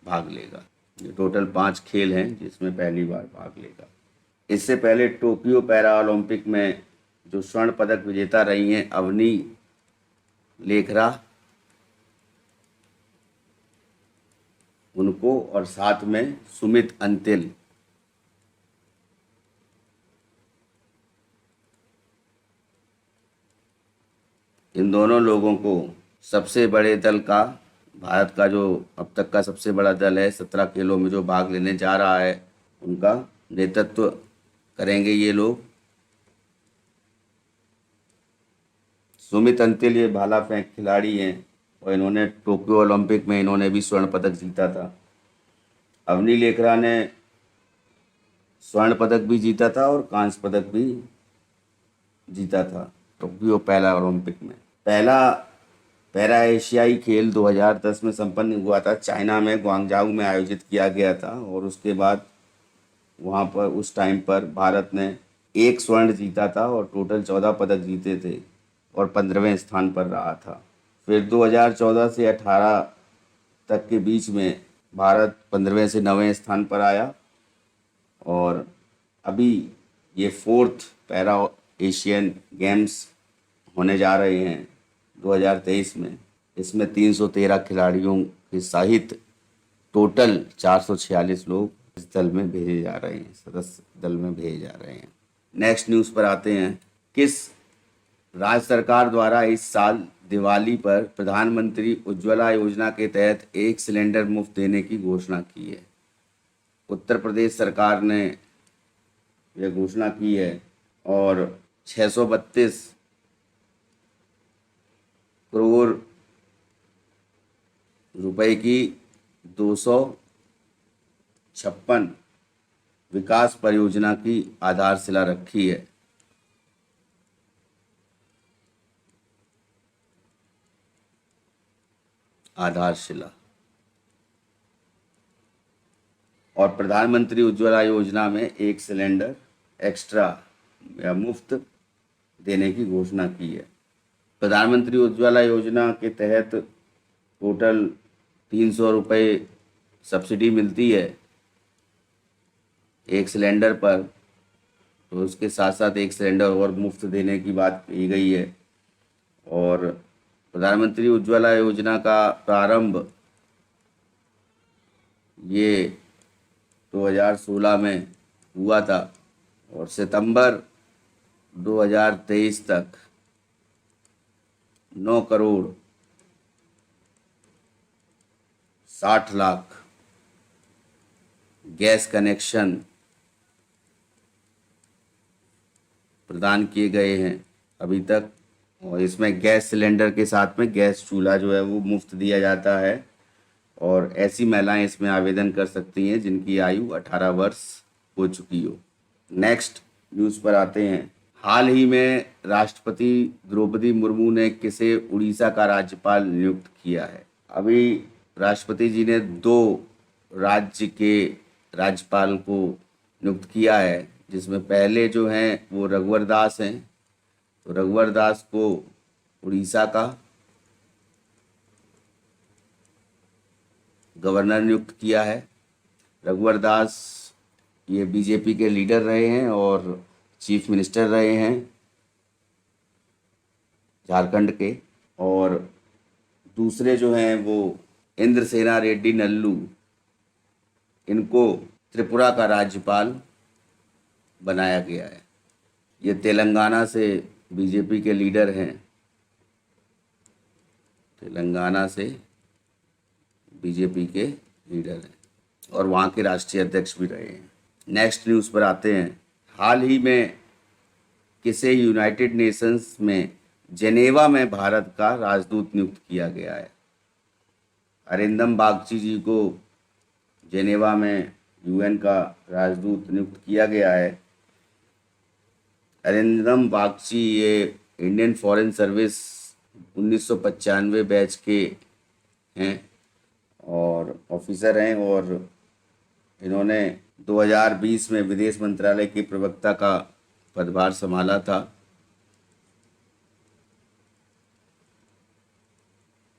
A: भाग लेगा। ये टोटल 5 खेल हैं जिसमें पहली बार भाग लेगा। इससे पहले टोक्यो पैरा ओलंपिक में जो स्वर्ण पदक विजेता रही हैं अवनी लेखरा, उनको और साथ में सुमित अंतिल, इन दोनों लोगों को सबसे बड़े दल का, भारत का जो अब तक का सबसे बड़ा दल है 17 खेलों में जो भाग लेने जा रहा है, उनका नेतृत्व करेंगे ये लोग। सुमित अंतिल ये भाला फेंक खिलाड़ी हैं और इन्होंने टोक्यो ओलंपिक में इन्होंने भी स्वर्ण पदक जीता था। अवनी लेखरा ने स्वर्ण पदक भी जीता था और कांस्य पदक भी जीता था टोक्यो पैरा ओलंपिक में। पहला पैरा एशियाई खेल 2010 में संपन्न हुआ था, चाइना में ग्वांगझाऊ में आयोजित किया गया था और उसके बाद वहाँ पर उस टाइम पर भारत ने 1 स्वर्ण जीता था और टोटल 14 पदक जीते थे और 15वें स्थान पर रहा था। फिर 2014 से 18 तक के बीच में भारत 15वें से 9वें स्थान पर आया और अभी ये 4th पैरा एशियन गेम्स होने जा रहे हैं 2023 में। इसमें 313 खिलाड़ियों के सहित टोटल 446 लोग इस दल में भेजे जा रहे हैं, सदस्य दल में भेजे जा रहे हैं। नेक्स्ट न्यूज़ पर आते हैं। किस राज्य सरकार द्वारा इस साल दिवाली पर प्रधानमंत्री उज्ज्वला योजना के तहत एक सिलेंडर मुफ्त देने की घोषणा की है? उत्तर प्रदेश सरकार ने यह घोषणा की है और 632 करोड़ रुपए की 256 विकास परियोजना की आधारशिला रखी है। आधारशिला। और प्रधानमंत्री उज्ज्वला योजना में एक सिलेंडर एक्स्ट्रा या मुफ्त देने की घोषणा की है। प्रधानमंत्री उज्ज्वला योजना के तहत टोटल 300 रुपये सब्सिडी मिलती है एक सिलेंडर पर, तो उसके साथ साथ एक सिलेंडर और मुफ्त देने की बात कही गई है। और प्रधानमंत्री उज्ज्वला योजना का प्रारंभ ये 2016 में हुआ था और सितंबर 2023 तक 9 करोड़ 60 लाख गैस कनेक्शन प्रदान किए गए हैं अभी तक। और इसमें गैस सिलेंडर के साथ में गैस चूल्हा जो है वो मुफ्त दिया जाता है और ऐसी महिलाएं इसमें आवेदन कर सकती हैं जिनकी आयु 18 वर्ष हो चुकी हो। नेक्स्ट न्यूज़ पर आते हैं। हाल ही में राष्ट्रपति द्रौपदी मुर्मू ने किसे उड़ीसा का राज्यपाल नियुक्त किया है? अभी राष्ट्रपति जी ने 2 राज्य के राज्यपाल को नियुक्त किया है, जिसमें पहले जो हैं वो रघुवर दास हैं। तो रघुवर दास को उड़ीसा का गवर्नर नियुक्त किया है। रघुवर दास ये बीजेपी के लीडर रहे हैं और चीफ मिनिस्टर रहे हैं झारखंड के। और दूसरे जो हैं वो इंद्रसेना रेड्डी नल्लू, इनको त्रिपुरा का राज्यपाल बनाया गया है। ये तेलंगाना से बीजेपी के लीडर हैं, तेलंगाना से बीजेपी के लीडर हैं और वहाँ के राष्ट्रीय अध्यक्ष भी रहे हैं। नेक्स्ट न्यूज़ पर आते हैं। हाल ही में किसे यूनाइटेड नेशंस में जेनेवा में भारत का राजदूत नियुक्त किया गया है? अरिंदम बागची जी को जेनेवा में यूएन का राजदूत नियुक्त किया गया है। अरिंदम बागची ये इंडियन फॉरेन सर्विस 1995 बैच के हैं और ऑफिसर हैं और इन्होंने 2020 में विदेश मंत्रालय के प्रवक्ता का पदभार संभाला था।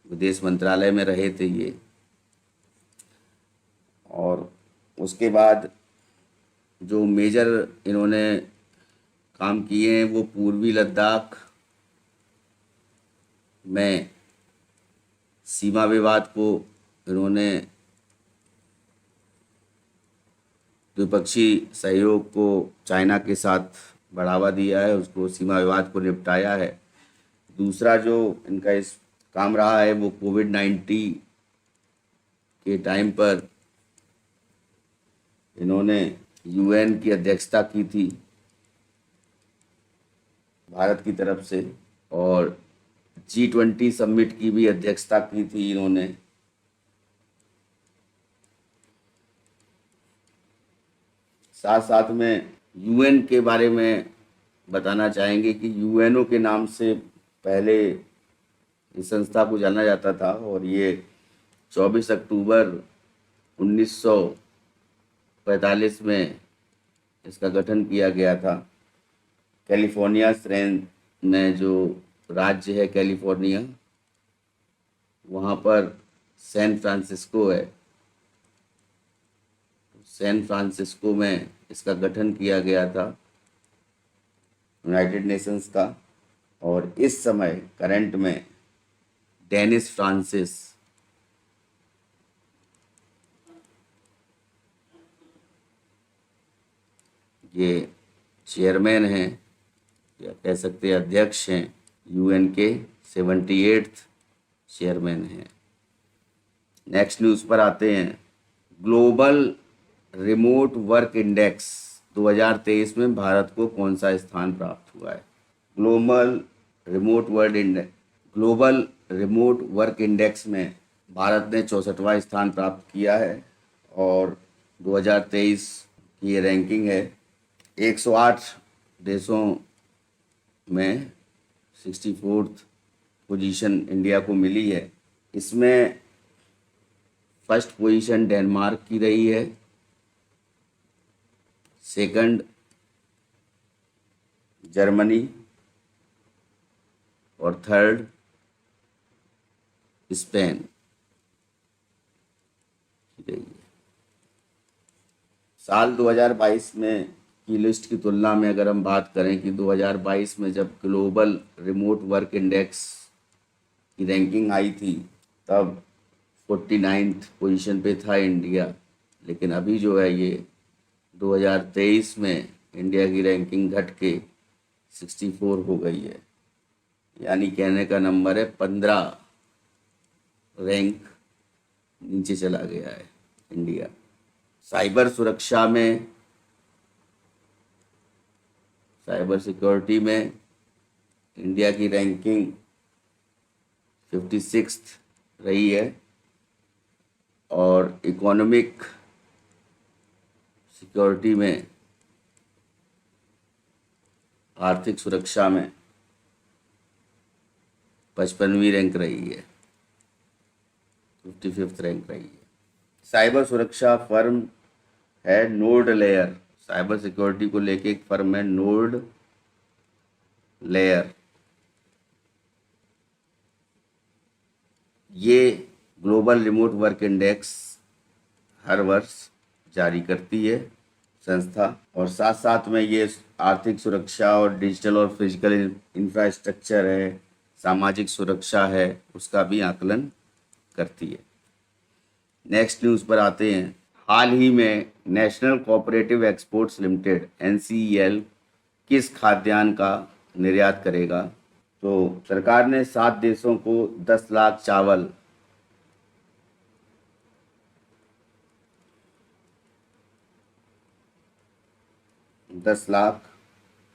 A: विदेश मंत्रालय में रहे थे ये। और उसके बाद जो मेजर इन्होंने काम किए हैं वो पूर्वी लद्दाख में सीमा विवाद को इन्होंने द्विपक्षीय सहयोग को चाइना के साथ बढ़ावा दिया है, उसको सीमा विवाद को निपटाया है। दूसरा जो इनका इस काम रहा है वो कोविड-19 के टाइम पर इन्होंने यूएन की अध्यक्षता की थी भारत की तरफ से और G20 समिट की भी अध्यक्षता की थी इन्होंने। साथ साथ में यूएन के बारे में बताना चाहेंगे कि यूएनओ के नाम से पहले इस संस्था को जाना जाता था और ये 24 अक्टूबर 1945 में इसका गठन किया गया था। कैलिफोर्निया में जो राज्य है कैलिफोर्निया, वहाँ पर सैन फ्रांसिस्को है। सैन फ्रांसिस्को में इसका गठन किया गया था यूनाइटेड नेशंस का। और इस समय करंट में डेनिस फ्रांसिस ये चेयरमैन हैं या कह सकते हैं अध्यक्ष हैं, यूएन के 78th चेयरमैन हैं। नेक्स्ट न्यूज़ पर आते हैं। ग्लोबल रिमोट वर्क इंडेक्स 2023 में भारत को कौन सा स्थान प्राप्त हुआ है? ग्लोबल रिमोट वर्क इंडेक्स में भारत ने 64वां स्थान प्राप्त किया है और 2023 की ये रैंकिंग है। 108 देशों में 64th पोजीशन इंडिया को मिली है। इसमें फर्स्ट पोजीशन डेनमार्क की रही है, सेकंड जर्मनी और थर्ड स्पेन की रही है। साल 2022 में की लिस्ट की तुलना में अगर हम बात करें कि 2022 में जब ग्लोबल रिमोट वर्क इंडेक्स की रैंकिंग आई थी तब 49th पोजीशन पे था इंडिया, लेकिन अभी जो है ये 2023 में इंडिया की रैंकिंग घट के 64 हो गई है, यानी कहने का नंबर है 15 रैंक नीचे चला गया है इंडिया। साइबर सिक्योरिटी में इंडिया की रैंकिंग 56th रही है और इकोनॉमिक सिक्योरिटी में, आर्थिक सुरक्षा में 55वीं रैंक रही है, 55th रैंक रही है। साइबर सुरक्षा फर्म है नोड लेयर। साइबर सिक्योरिटी को लेके एक फर्म है नोड लेयर। ये ग्लोबल रिमोट वर्क इंडेक्स हर वर्ष जारी करती है संस्था, और साथ साथ में ये आर्थिक सुरक्षा और डिजिटल और फिजिकल इंफ्रास्ट्रक्चर है, सामाजिक सुरक्षा है, उसका भी आकलन करती है। नेक्स्ट न्यूज़ पर आते हैं। हाल ही में national cooperative exports limited NCEL किस खाद्यान्न का निर्यात करेगा? तो सरकार ने 7 देशों को 10 लाख चावल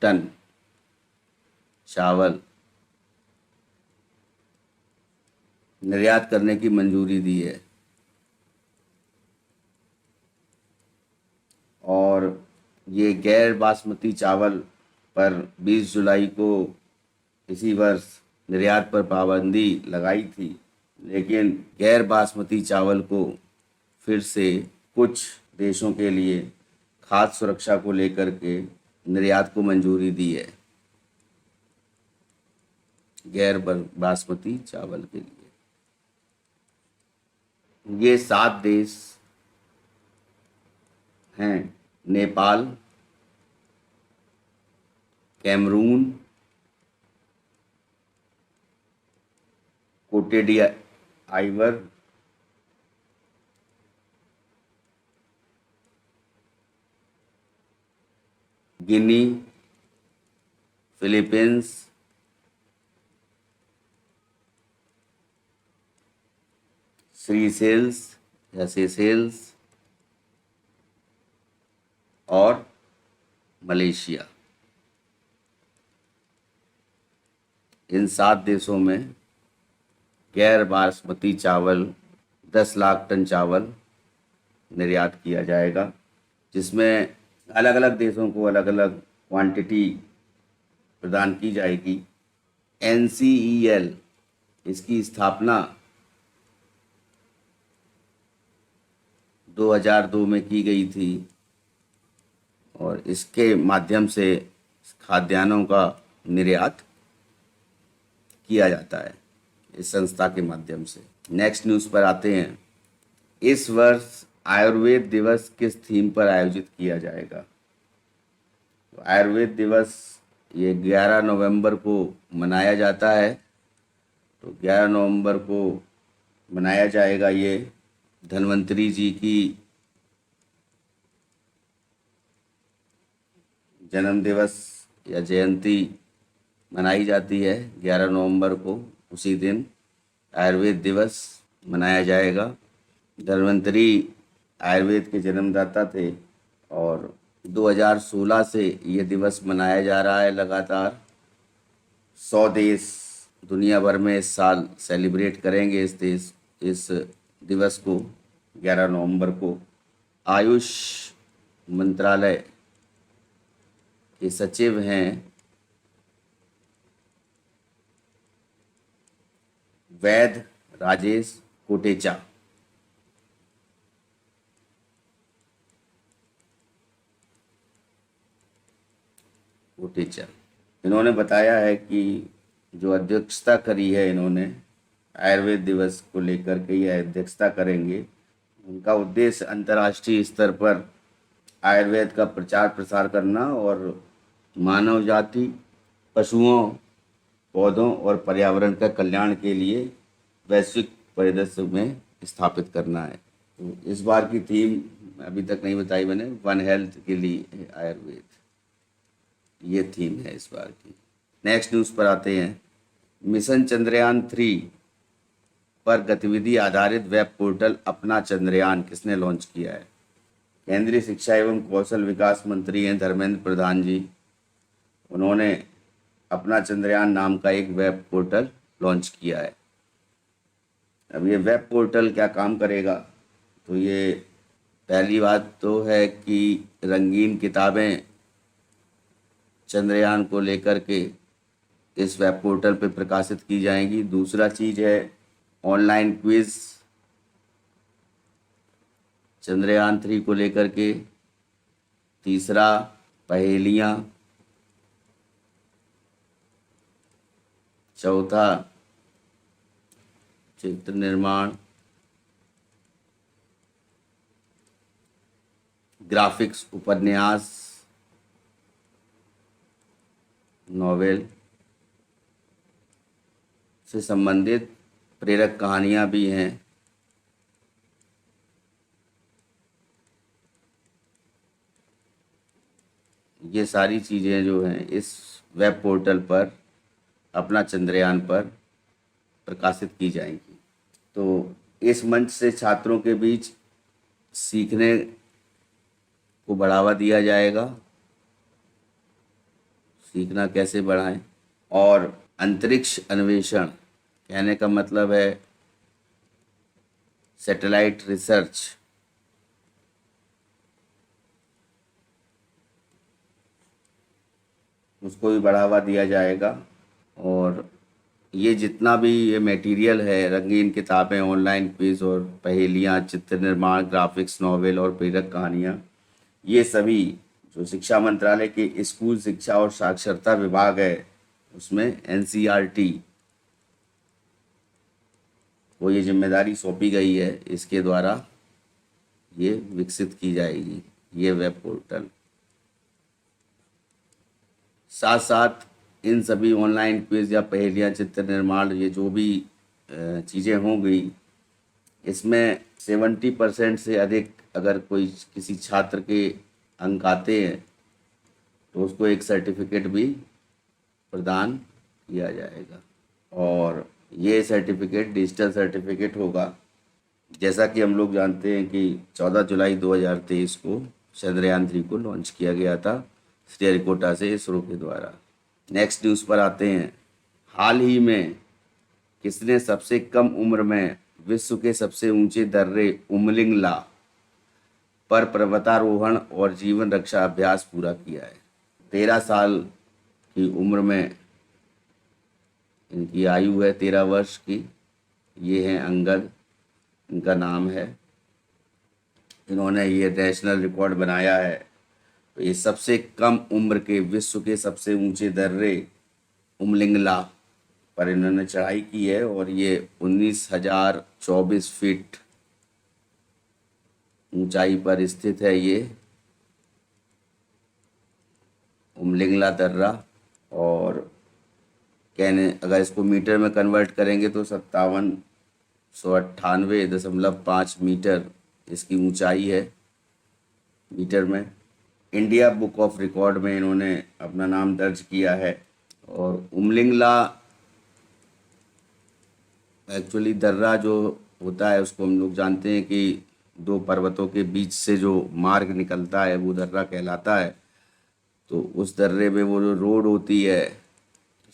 A: टन चावल निर्यात करने की मंजूरी दी है और ये गैर बासमती चावल पर 20 जुलाई को इसी वर्ष निर्यात पर पाबंदी लगाई थी, लेकिन गैर बासमती चावल को फिर से कुछ देशों के लिए खाद्य सुरक्षा को लेकर के निर्यात को मंजूरी दी है, गैर बासमती चावल के लिए। ये 7 देश हैं: नेपाल, कैमरून, कोटे डी आइवर, गिनी, फिलीपींस, सेशेल्स और मलेशिया। इन 7 देशों में गैर बासमती चावल 10 लाख टन चावल निर्यात किया जाएगा, जिसमें अलग अलग देशों को अलग अलग क्वांटिटी प्रदान की जाएगी। NCEL इसकी स्थापना 2002 में की गई थी और इसके माध्यम से खाद्यान्नों का निर्यात किया जाता है इस संस्था के माध्यम से। नेक्स्ट न्यूज़ पर आते हैं। इस वर्ष आयुर्वेद दिवस किस थीम पर आयोजित किया जाएगा? तो आयुर्वेद दिवस ये 11 नवंबर को मनाया जाता है। तो 11 नवंबर को मनाया जाएगा ये धन्वंतरी जी की जन्म दिवस या जयंती मनाई जाती है 11 नवंबर को। उसी दिन आयुर्वेद दिवस मनाया जाएगा। धन्वंतरी आयुर्वेद के जन्मदाता थे और 2016 से ये दिवस मनाया जा रहा है लगातार। 100 देश दुनिया भर में इस साल सेलिब्रेट करेंगे इस दिवस को 11 नवंबर को। आयुष मंत्रालय के सचिव हैं वैद्य राजेश कोटेचा। इन्होंने बताया है कि जो अध्यक्षता करी है इन्होंने आयुर्वेद दिवस को लेकर के, ये अध्यक्षता करेंगे। उनका उद्देश्य अंतर्राष्ट्रीय स्तर पर आयुर्वेद का प्रचार प्रसार करना और मानव जाति, पशुओं, पौधों और पर्यावरण का कल्याण के लिए वैश्विक परिदृश्य में स्थापित करना है। तो इस बार की थीम अभी तक नहीं बताई मैंने, वन हेल्थ के लिए आयुर्वेद, ये थीम है इस बार की। नेक्स्ट न्यूज़ पर आते हैं। मिशन चंद्रयान 3 पर गतिविधि आधारित वेब पोर्टल अपना चंद्रयान किसने लॉन्च किया है? केंद्रीय शिक्षा एवं कौशल विकास मंत्री हैं धर्मेंद्र प्रधान जी। उन्होंने अपना चंद्रयान नाम का एक वेब पोर्टल लॉन्च किया है। अब ये वेब पोर्टल क्या काम करेगा? तो ये पहली बात तो है कि रंगीन किताबें चंद्रयान को लेकर के इस वेब पोर्टल पे प्रकाशित की जाएंगी। दूसरा चीज़ है ऑनलाइन क्विज चंद्रयान 3 को लेकर के। तीसरा पहेलियाँ। चौथा चित्र निर्माण, ग्राफिक्स, उपन्यास, नॉवेल से संबंधित प्रेरक कहानियाँ भी हैं। ये सारी चीज़ें जो हैं इस वेब पोर्टल पर अपना चंद्रयान पर प्रकाशित की जाएंगी। तो इस मंच से छात्रों के बीच सीखने को बढ़ावा दिया जाएगा। सीखना कैसे बढ़ाएं? और अंतरिक्ष अन्वेषण, कहने का मतलब है सैटेलाइट रिसर्च, उसको भी बढ़ावा दिया जाएगा। और ये जितना भी ये मटेरियल है, रंगीन किताबें, ऑनलाइन क्विज और पहेलियाँ, चित्र निर्माण, ग्राफिक्स, नॉवेल और प्रेरक कहानियाँ, ये सभी जो शिक्षा मंत्रालय के स्कूल शिक्षा और साक्षरता विभाग है उसमें NCERT को ये जिम्मेदारी सौंपी गई है। इसके द्वारा ये विकसित की जाएगी ये वेब पोर्टल। साथ साथ इन सभी ऑनलाइन क्विज या पहेलियाँ, चित्र निर्माण, ये जो भी चीज़ें होंगी, इसमें 70% से अधिक अगर कोई किसी छात्र के अंक आते हैं तो उसको एक सर्टिफिकेट भी प्रदान किया जाएगा। और ये सर्टिफिकेट डिजिटल सर्टिफिकेट होगा। जैसा कि हम लोग जानते हैं कि 14 जुलाई 2023 को चंद्रयान 3 को लॉन्च किया गया था श्रीहरिकोटा से इसरो के द्वारा। नेक्स्ट न्यूज़ पर आते हैं। हाल ही में किसने सबसे कम उम्र में विश्व के सबसे ऊंचे दर्रे उमलिंगला पर पर्वतारोहण और जीवन रक्षा अभ्यास पूरा किया है? 13 साल की उम्र में इनकी आयु है, 13 वर्ष की। ये हैं अंगद, इनका नाम है। इन्होंने ये नेशनल रिकॉर्ड बनाया है। तो ये सबसे कम उम्र के विश्व के सबसे ऊंचे दर्रे उमलिंगला पर इन्होंने चढ़ाई की है और ये 19,024 फीट ऊंचाई पर स्थित है ये उमलिंगला दर्रा। और कहने अगर इसको मीटर में कन्वर्ट करेंगे तो 5798.5 मीटर इसकी ऊंचाई है मीटर में। इंडिया बुक ऑफ रिकॉर्ड में इन्होंने अपना नाम दर्ज किया है। और उमलिंगला एक्चुअली दर्रा जो होता है उसको हम लोग जानते हैं कि दो पर्वतों के बीच से जो मार्ग निकलता है वो दर्रा कहलाता है। तो उस दर्रे में वो जो रोड होती है,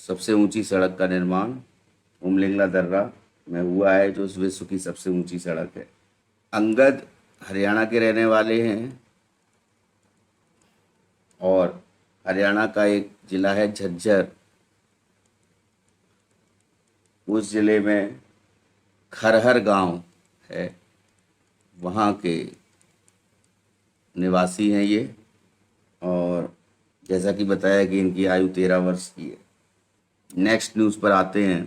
A: सबसे ऊंची सड़क का निर्माण उमलिंगला दर्रा में हुआ है, जो इस विश्व की सबसे ऊंची सड़क है। अंगद हरियाणा के रहने वाले हैं और हरियाणा का एक ज़िला है झज्जर, उस ज़िले में खरहर गांव है, वहाँ के निवासी हैं ये। और जैसा कि बताया कि इनकी आयु 13 वर्ष की है। नेक्स्ट न्यूज़ पर आते हैं।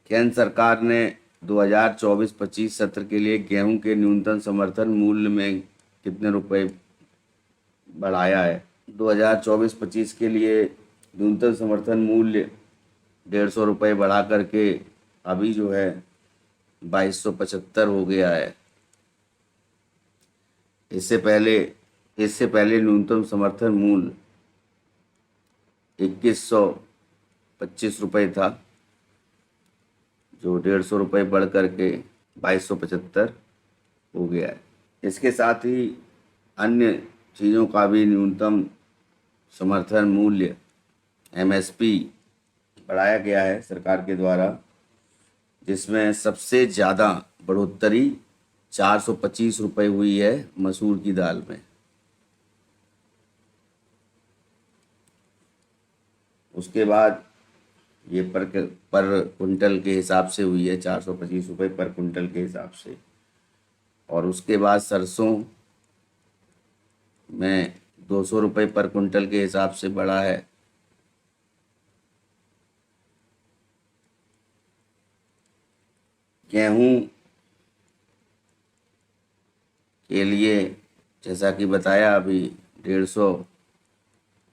A: केंद्र सरकार ने 2024-25 सत्र के लिए गेहूं के न्यूनतम समर्थन मूल्य में कितने रुपए बढ़ाया है। 2024-25 के लिए न्यूनतम समर्थन मूल्य 150 रुपये बढ़ा करके अभी जो है 2275 हो गया है। इससे पहले न्यूनतम समर्थन मूल्य 2125 रुपये था, जो 150 रुपये बढ़ करके 2275 हो गया है। इसके साथ ही अन्य चीज़ों का भी न्यूनतम समर्थन मूल्य MSP बढ़ाया गया है सरकार के द्वारा, जिसमें सबसे ज़्यादा बढ़ोतरी 425 रुपये हुई है मसूर की दाल में। उसके बाद ये पर कुंटल के हिसाब से हुई है, 425 रुपये पर कुंटल के हिसाब से। और उसके बाद सरसों में 200 रुपये पर कुंटल के हिसाब से बढ़ा है। गेहूं के लिए जैसा कि बताया अभी 150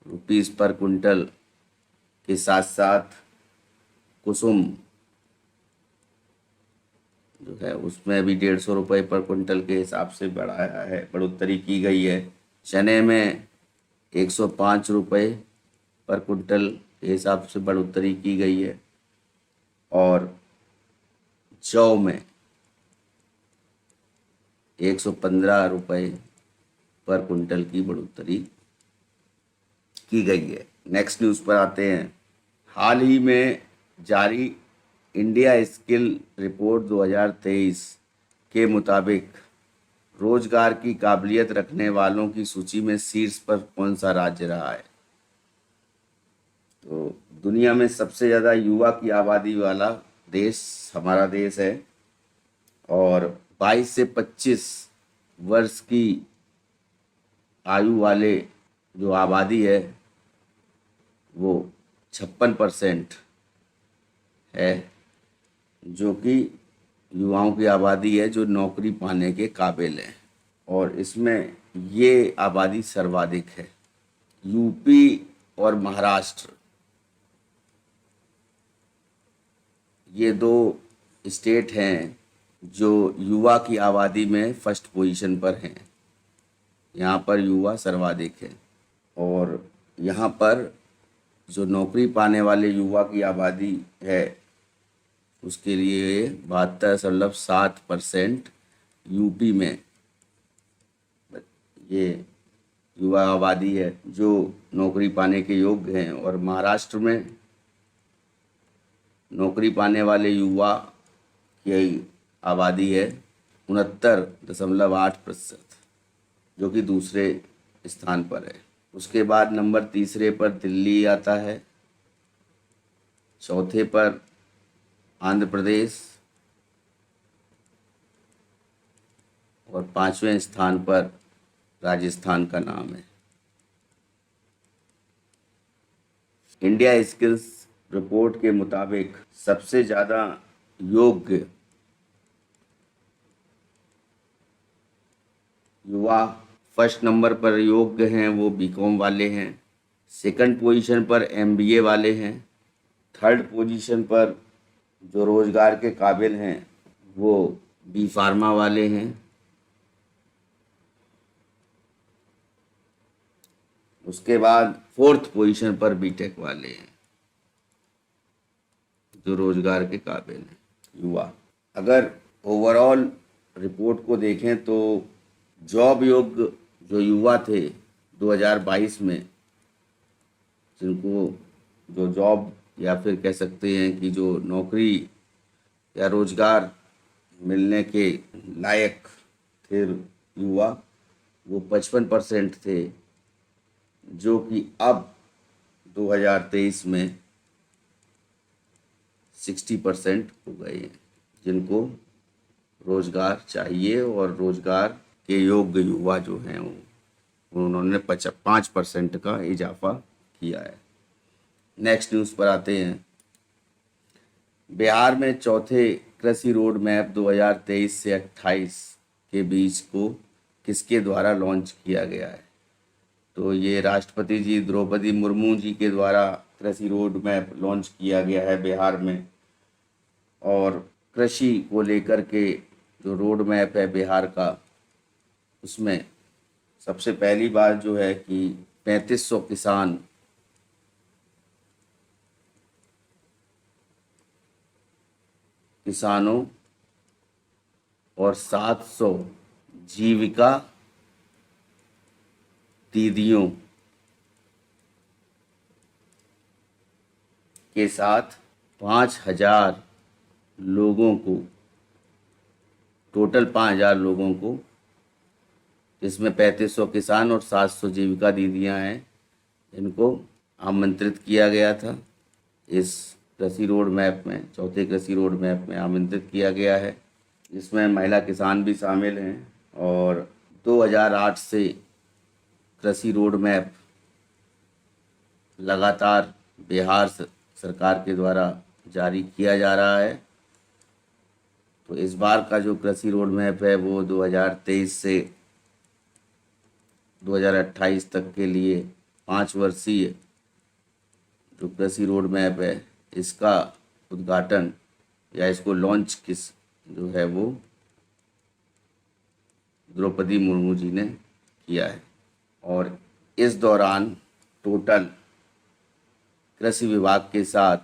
A: रुपीस पर कुंटल के साथ साथ कुसुम जो है उसमें भी 150 रुपये पर कुंटल के हिसाब से बढ़ाया है, बढ़ोतरी की गई है। चने में 105 रुपये पर कुंटल के हिसाब से बढ़ोतरी की गई है। और जौ में 115 रुपये पर कुंटल की बढ़ोतरी की गई है। नेक्स्ट न्यूज़ पर आते हैं। हाल ही में जारी इंडिया स्किल रिपोर्ट 2023 के मुताबिक रोजगार की काबिलियत रखने वालों की सूची में शीर्ष पर कौन सा राज्य रहा है। तो दुनिया में सबसे ज़्यादा युवा की आबादी वाला देश हमारा देश है। और 22 से 25 वर्ष की आयु वाले जो आबादी है वो 56% है, जो कि युवाओं की आबादी है जो नौकरी पाने के काबिल है। और इसमें ये आबादी सर्वाधिक है। यूपी और महाराष्ट्र, ये दो स्टेट हैं जो युवा की आबादी में फर्स्ट पोजीशन पर हैं। यहाँ पर युवा सर्वाधिक है। और यहाँ पर जो नौकरी पाने वाले युवा की आबादी है उसके लिए 72.7% यूपी में ये युवा आबादी है जो नौकरी पाने के योग्य हैं। और महाराष्ट्र में नौकरी पाने वाले युवा की आबादी है 69.8%, जो कि दूसरे स्थान पर है। उसके बाद नंबर तीसरे पर दिल्ली आता है, चौथे पर आंध्र प्रदेश और 5वें स्थान पर राजस्थान का नाम है। इंडिया स्किल्स रिपोर्ट के मुताबिक सबसे ज़्यादा योग्य युवा फर्स्ट नंबर पर योग्य हैं वो बीकॉम वाले हैं। सेकंड पोजीशन पर MBA वाले हैं। थर्ड पोजीशन पर जो रोज़गार के काबिल हैं वो B फार्मा वाले हैं। उसके बाद 4th पोजीशन पर बीटेक वाले हैं जो रोजगार के काबिल हैं, युवा। अगर ओवरऑल रिपोर्ट को देखें तो जॉब योग्य जो युवा थे 2022 में, जिनको जो जॉब या फिर कह सकते हैं कि जो नौकरी या रोजगार मिलने के लायक थे युवा, वो 55% थे, जो कि अब 2023 में 60% हो गए हैं जिनको रोजगार चाहिए, और रोजगार के योग्य युवा जो हैं उन्होंने 5% का इजाफा किया है। नेक्स्ट न्यूज़ पर आते हैं। बिहार में चौथे कृषि रोड मैप 2023 से 28 के बीच को किसके द्वारा लॉन्च किया गया है? तो ये राष्ट्रपति जी द्रौपदी मुर्मू जी के द्वारा कृषि रोड मैप लॉन्च किया गया है बिहार में। और कृषि को लेकर के जो रोड मैप है बिहार का, उसमें सबसे पहली बात जो है कि 3500 किसानों और 700 जीविका दीदियों के साथ 5000 लोगों को, टोटल 5000 लोगों को, जिसमें 3500 किसान और 700 जीविका दीदियां हैं, इनको आमंत्रित किया गया था। इस कृषि रोड मैप में, चौथे कृषि रोड मैप में आमंत्रित किया गया है, जिसमें महिला किसान भी शामिल हैं। और 2008 से कृषि रोड मैप लगातार बिहार सरकार के द्वारा जारी किया जा रहा है। तो इस बार का जो कृषि रोड मैप है वो 2023 से 2028 तक के लिए 5 वर्षीय जो कृषि रोड मैप है, इसका उद्घाटन या इसको लॉन्च किस जो है वो द्रौपदी मुर्मू जी ने किया है। और इस दौरान टोटल कृषि विभाग के साथ,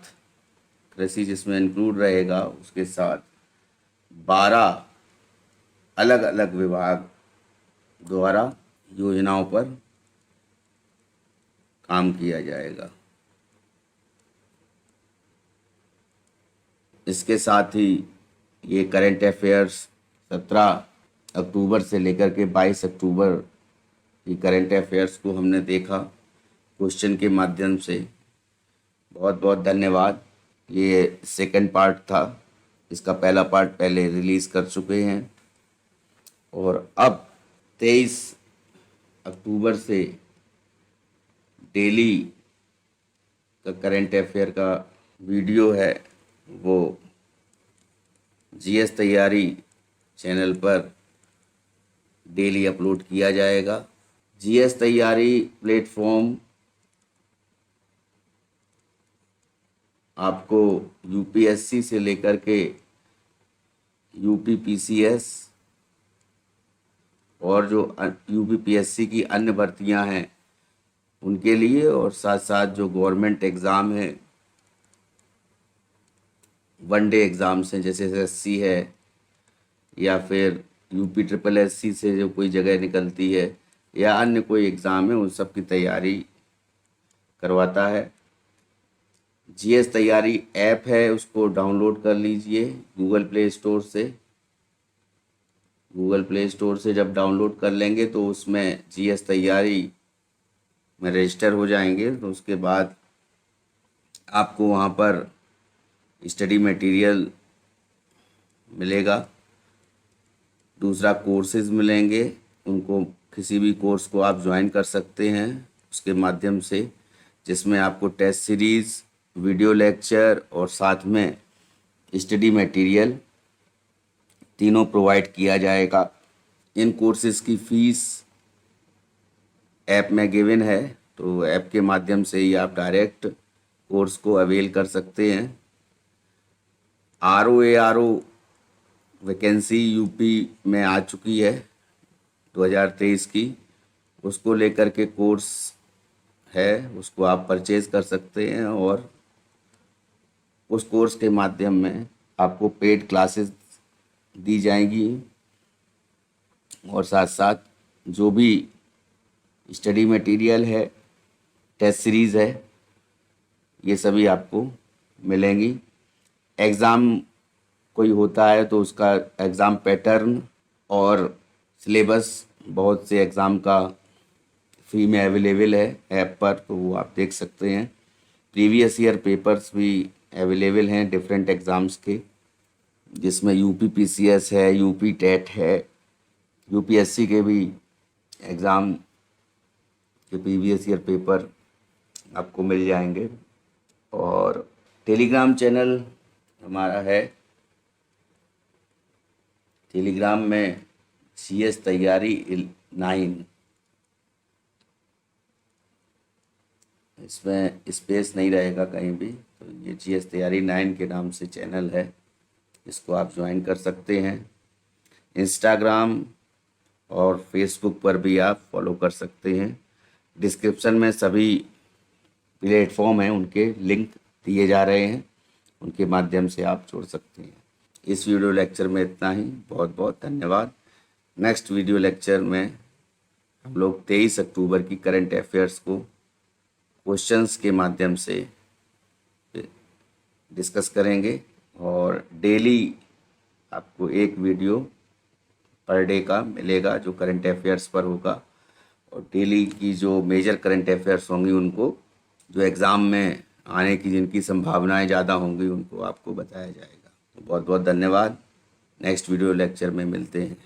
A: कृषि जिसमें इंक्लूड रहेगा, उसके साथ 12 अलग अलग विभाग द्वारा योजनाओं पर काम किया जाएगा। इसके साथ ही ये करंट अफेयर्स 17 अक्टूबर से लेकर के 22 अक्टूबर की करंट अफेयर्स को हमने देखा क्वेश्चन के माध्यम से। बहुत बहुत धन्यवाद। ये सेकंड पार्ट था, इसका पहला पार्ट पहले रिलीज़ कर चुके हैं। और अब 23 अक्टूबर से डेली का करंट अफेयर का वीडियो है वो जीएस तैयारी चैनल पर डेली अपलोड किया जाएगा। जीएस तैयारी प्लेटफॉर्म आपको यूपीएससी से लेकर के यूपीपीसीएस और जो यूपीपीएससी की अन्य भर्तियां हैं उनके लिए, और साथ साथ जो गवर्नमेंट एग्ज़ाम है, वनडे एग्ज़ाम्स हैं, जैसे एसएससी है या फिर यूपी ट्रिपल एससी से जो कोई जगह निकलती है, या अन्य कोई एग्ज़ाम है, उन सब की तैयारी करवाता है। जीएस तैयारी ऐप है, उसको डाउनलोड कर लीजिए गूगल प्ले स्टोर से। गूगल प्ले स्टोर से जब डाउनलोड कर लेंगे तो उसमें जीएस तैयारी में रजिस्टर हो जाएंगे, तो उसके बाद आपको वहाँ पर स्टडी मटेरियल मिलेगा, दूसरा कोर्सेज मिलेंगे। उनको किसी भी कोर्स को आप ज्वाइन कर सकते हैं उसके माध्यम से, जिसमें आपको टेस्ट सीरीज़, वीडियो लेक्चर और साथ में स्टडी मटेरियल तीनों प्रोवाइड किया जाएगा। इन कोर्सेज की फ़ीस ऐप में गिवन है, तो ऐप के माध्यम से ही आप डायरेक्ट कोर्स को अवेल कर सकते हैं। ROARO वैकेंसी यूपी में आ चुकी है 2023 की, उसको लेकर के कोर्स है उसको आप परचेज़ कर सकते हैं और उस कोर्स के माध्यम में आपको पेड क्लासेस दी जाएंगी और साथ साथ जो भी स्टडी मटेरियल है, टेस्ट सीरीज़ है, ये सभी आपको मिलेंगी। एग्ज़ाम कोई होता है तो उसका एग्ज़ाम पैटर्न और सिलेबस बहुत से एग्ज़ाम का फ्री में अवेलेबल है ऐप पर, तो वो आप देख सकते हैं। प्रीवियस ईयर पेपर्स भी अवेलेबल हैं डिफरेंट एग्ज़ाम्स के, जिसमें यूपी पीसीएस है, यूपी टेट है, यूपीएससी के भी एग्ज़ाम के प्रीवियस ईयर पेपर आपको मिल जाएंगे। और टेलीग्राम चैनल हमारा है, टेलीग्राम में CS तैयारी 9, इसमें स्पेस नहीं रहेगा कहीं भी, तो ये CS तैयारी 9 के नाम से चैनल है, इसको आप ज्वाइन कर सकते हैं। इंस्टाग्राम और फेसबुक पर भी आप फॉलो कर सकते हैं। डिस्क्रिप्शन में सभी प्लेटफॉर्म हैं, उनके लिंक दिए जा रहे हैं, उनके माध्यम से आप जुड़ सकते हैं। इस वीडियो लेक्चर में इतना ही, बहुत बहुत धन्यवाद। नेक्स्ट वीडियो लेक्चर में हम लोग 23 अक्टूबर की करंट अफेयर्स को क्वेश्चंस के माध्यम से डिस्कस करेंगे और डेली आपको एक वीडियो पर डे का मिलेगा जो करंट अफेयर्स पर होगा, और डेली की जो मेजर करंट अफेयर्स होंगी उनको, जो एग्ज़ाम में आने की जिनकी संभावनाएं ज़्यादा होंगी, उनको आपको बताया जाएगा। तो बहुत बहुत धन्यवाद। नेक्स्ट वीडियो लेक्चर में मिलते हैं।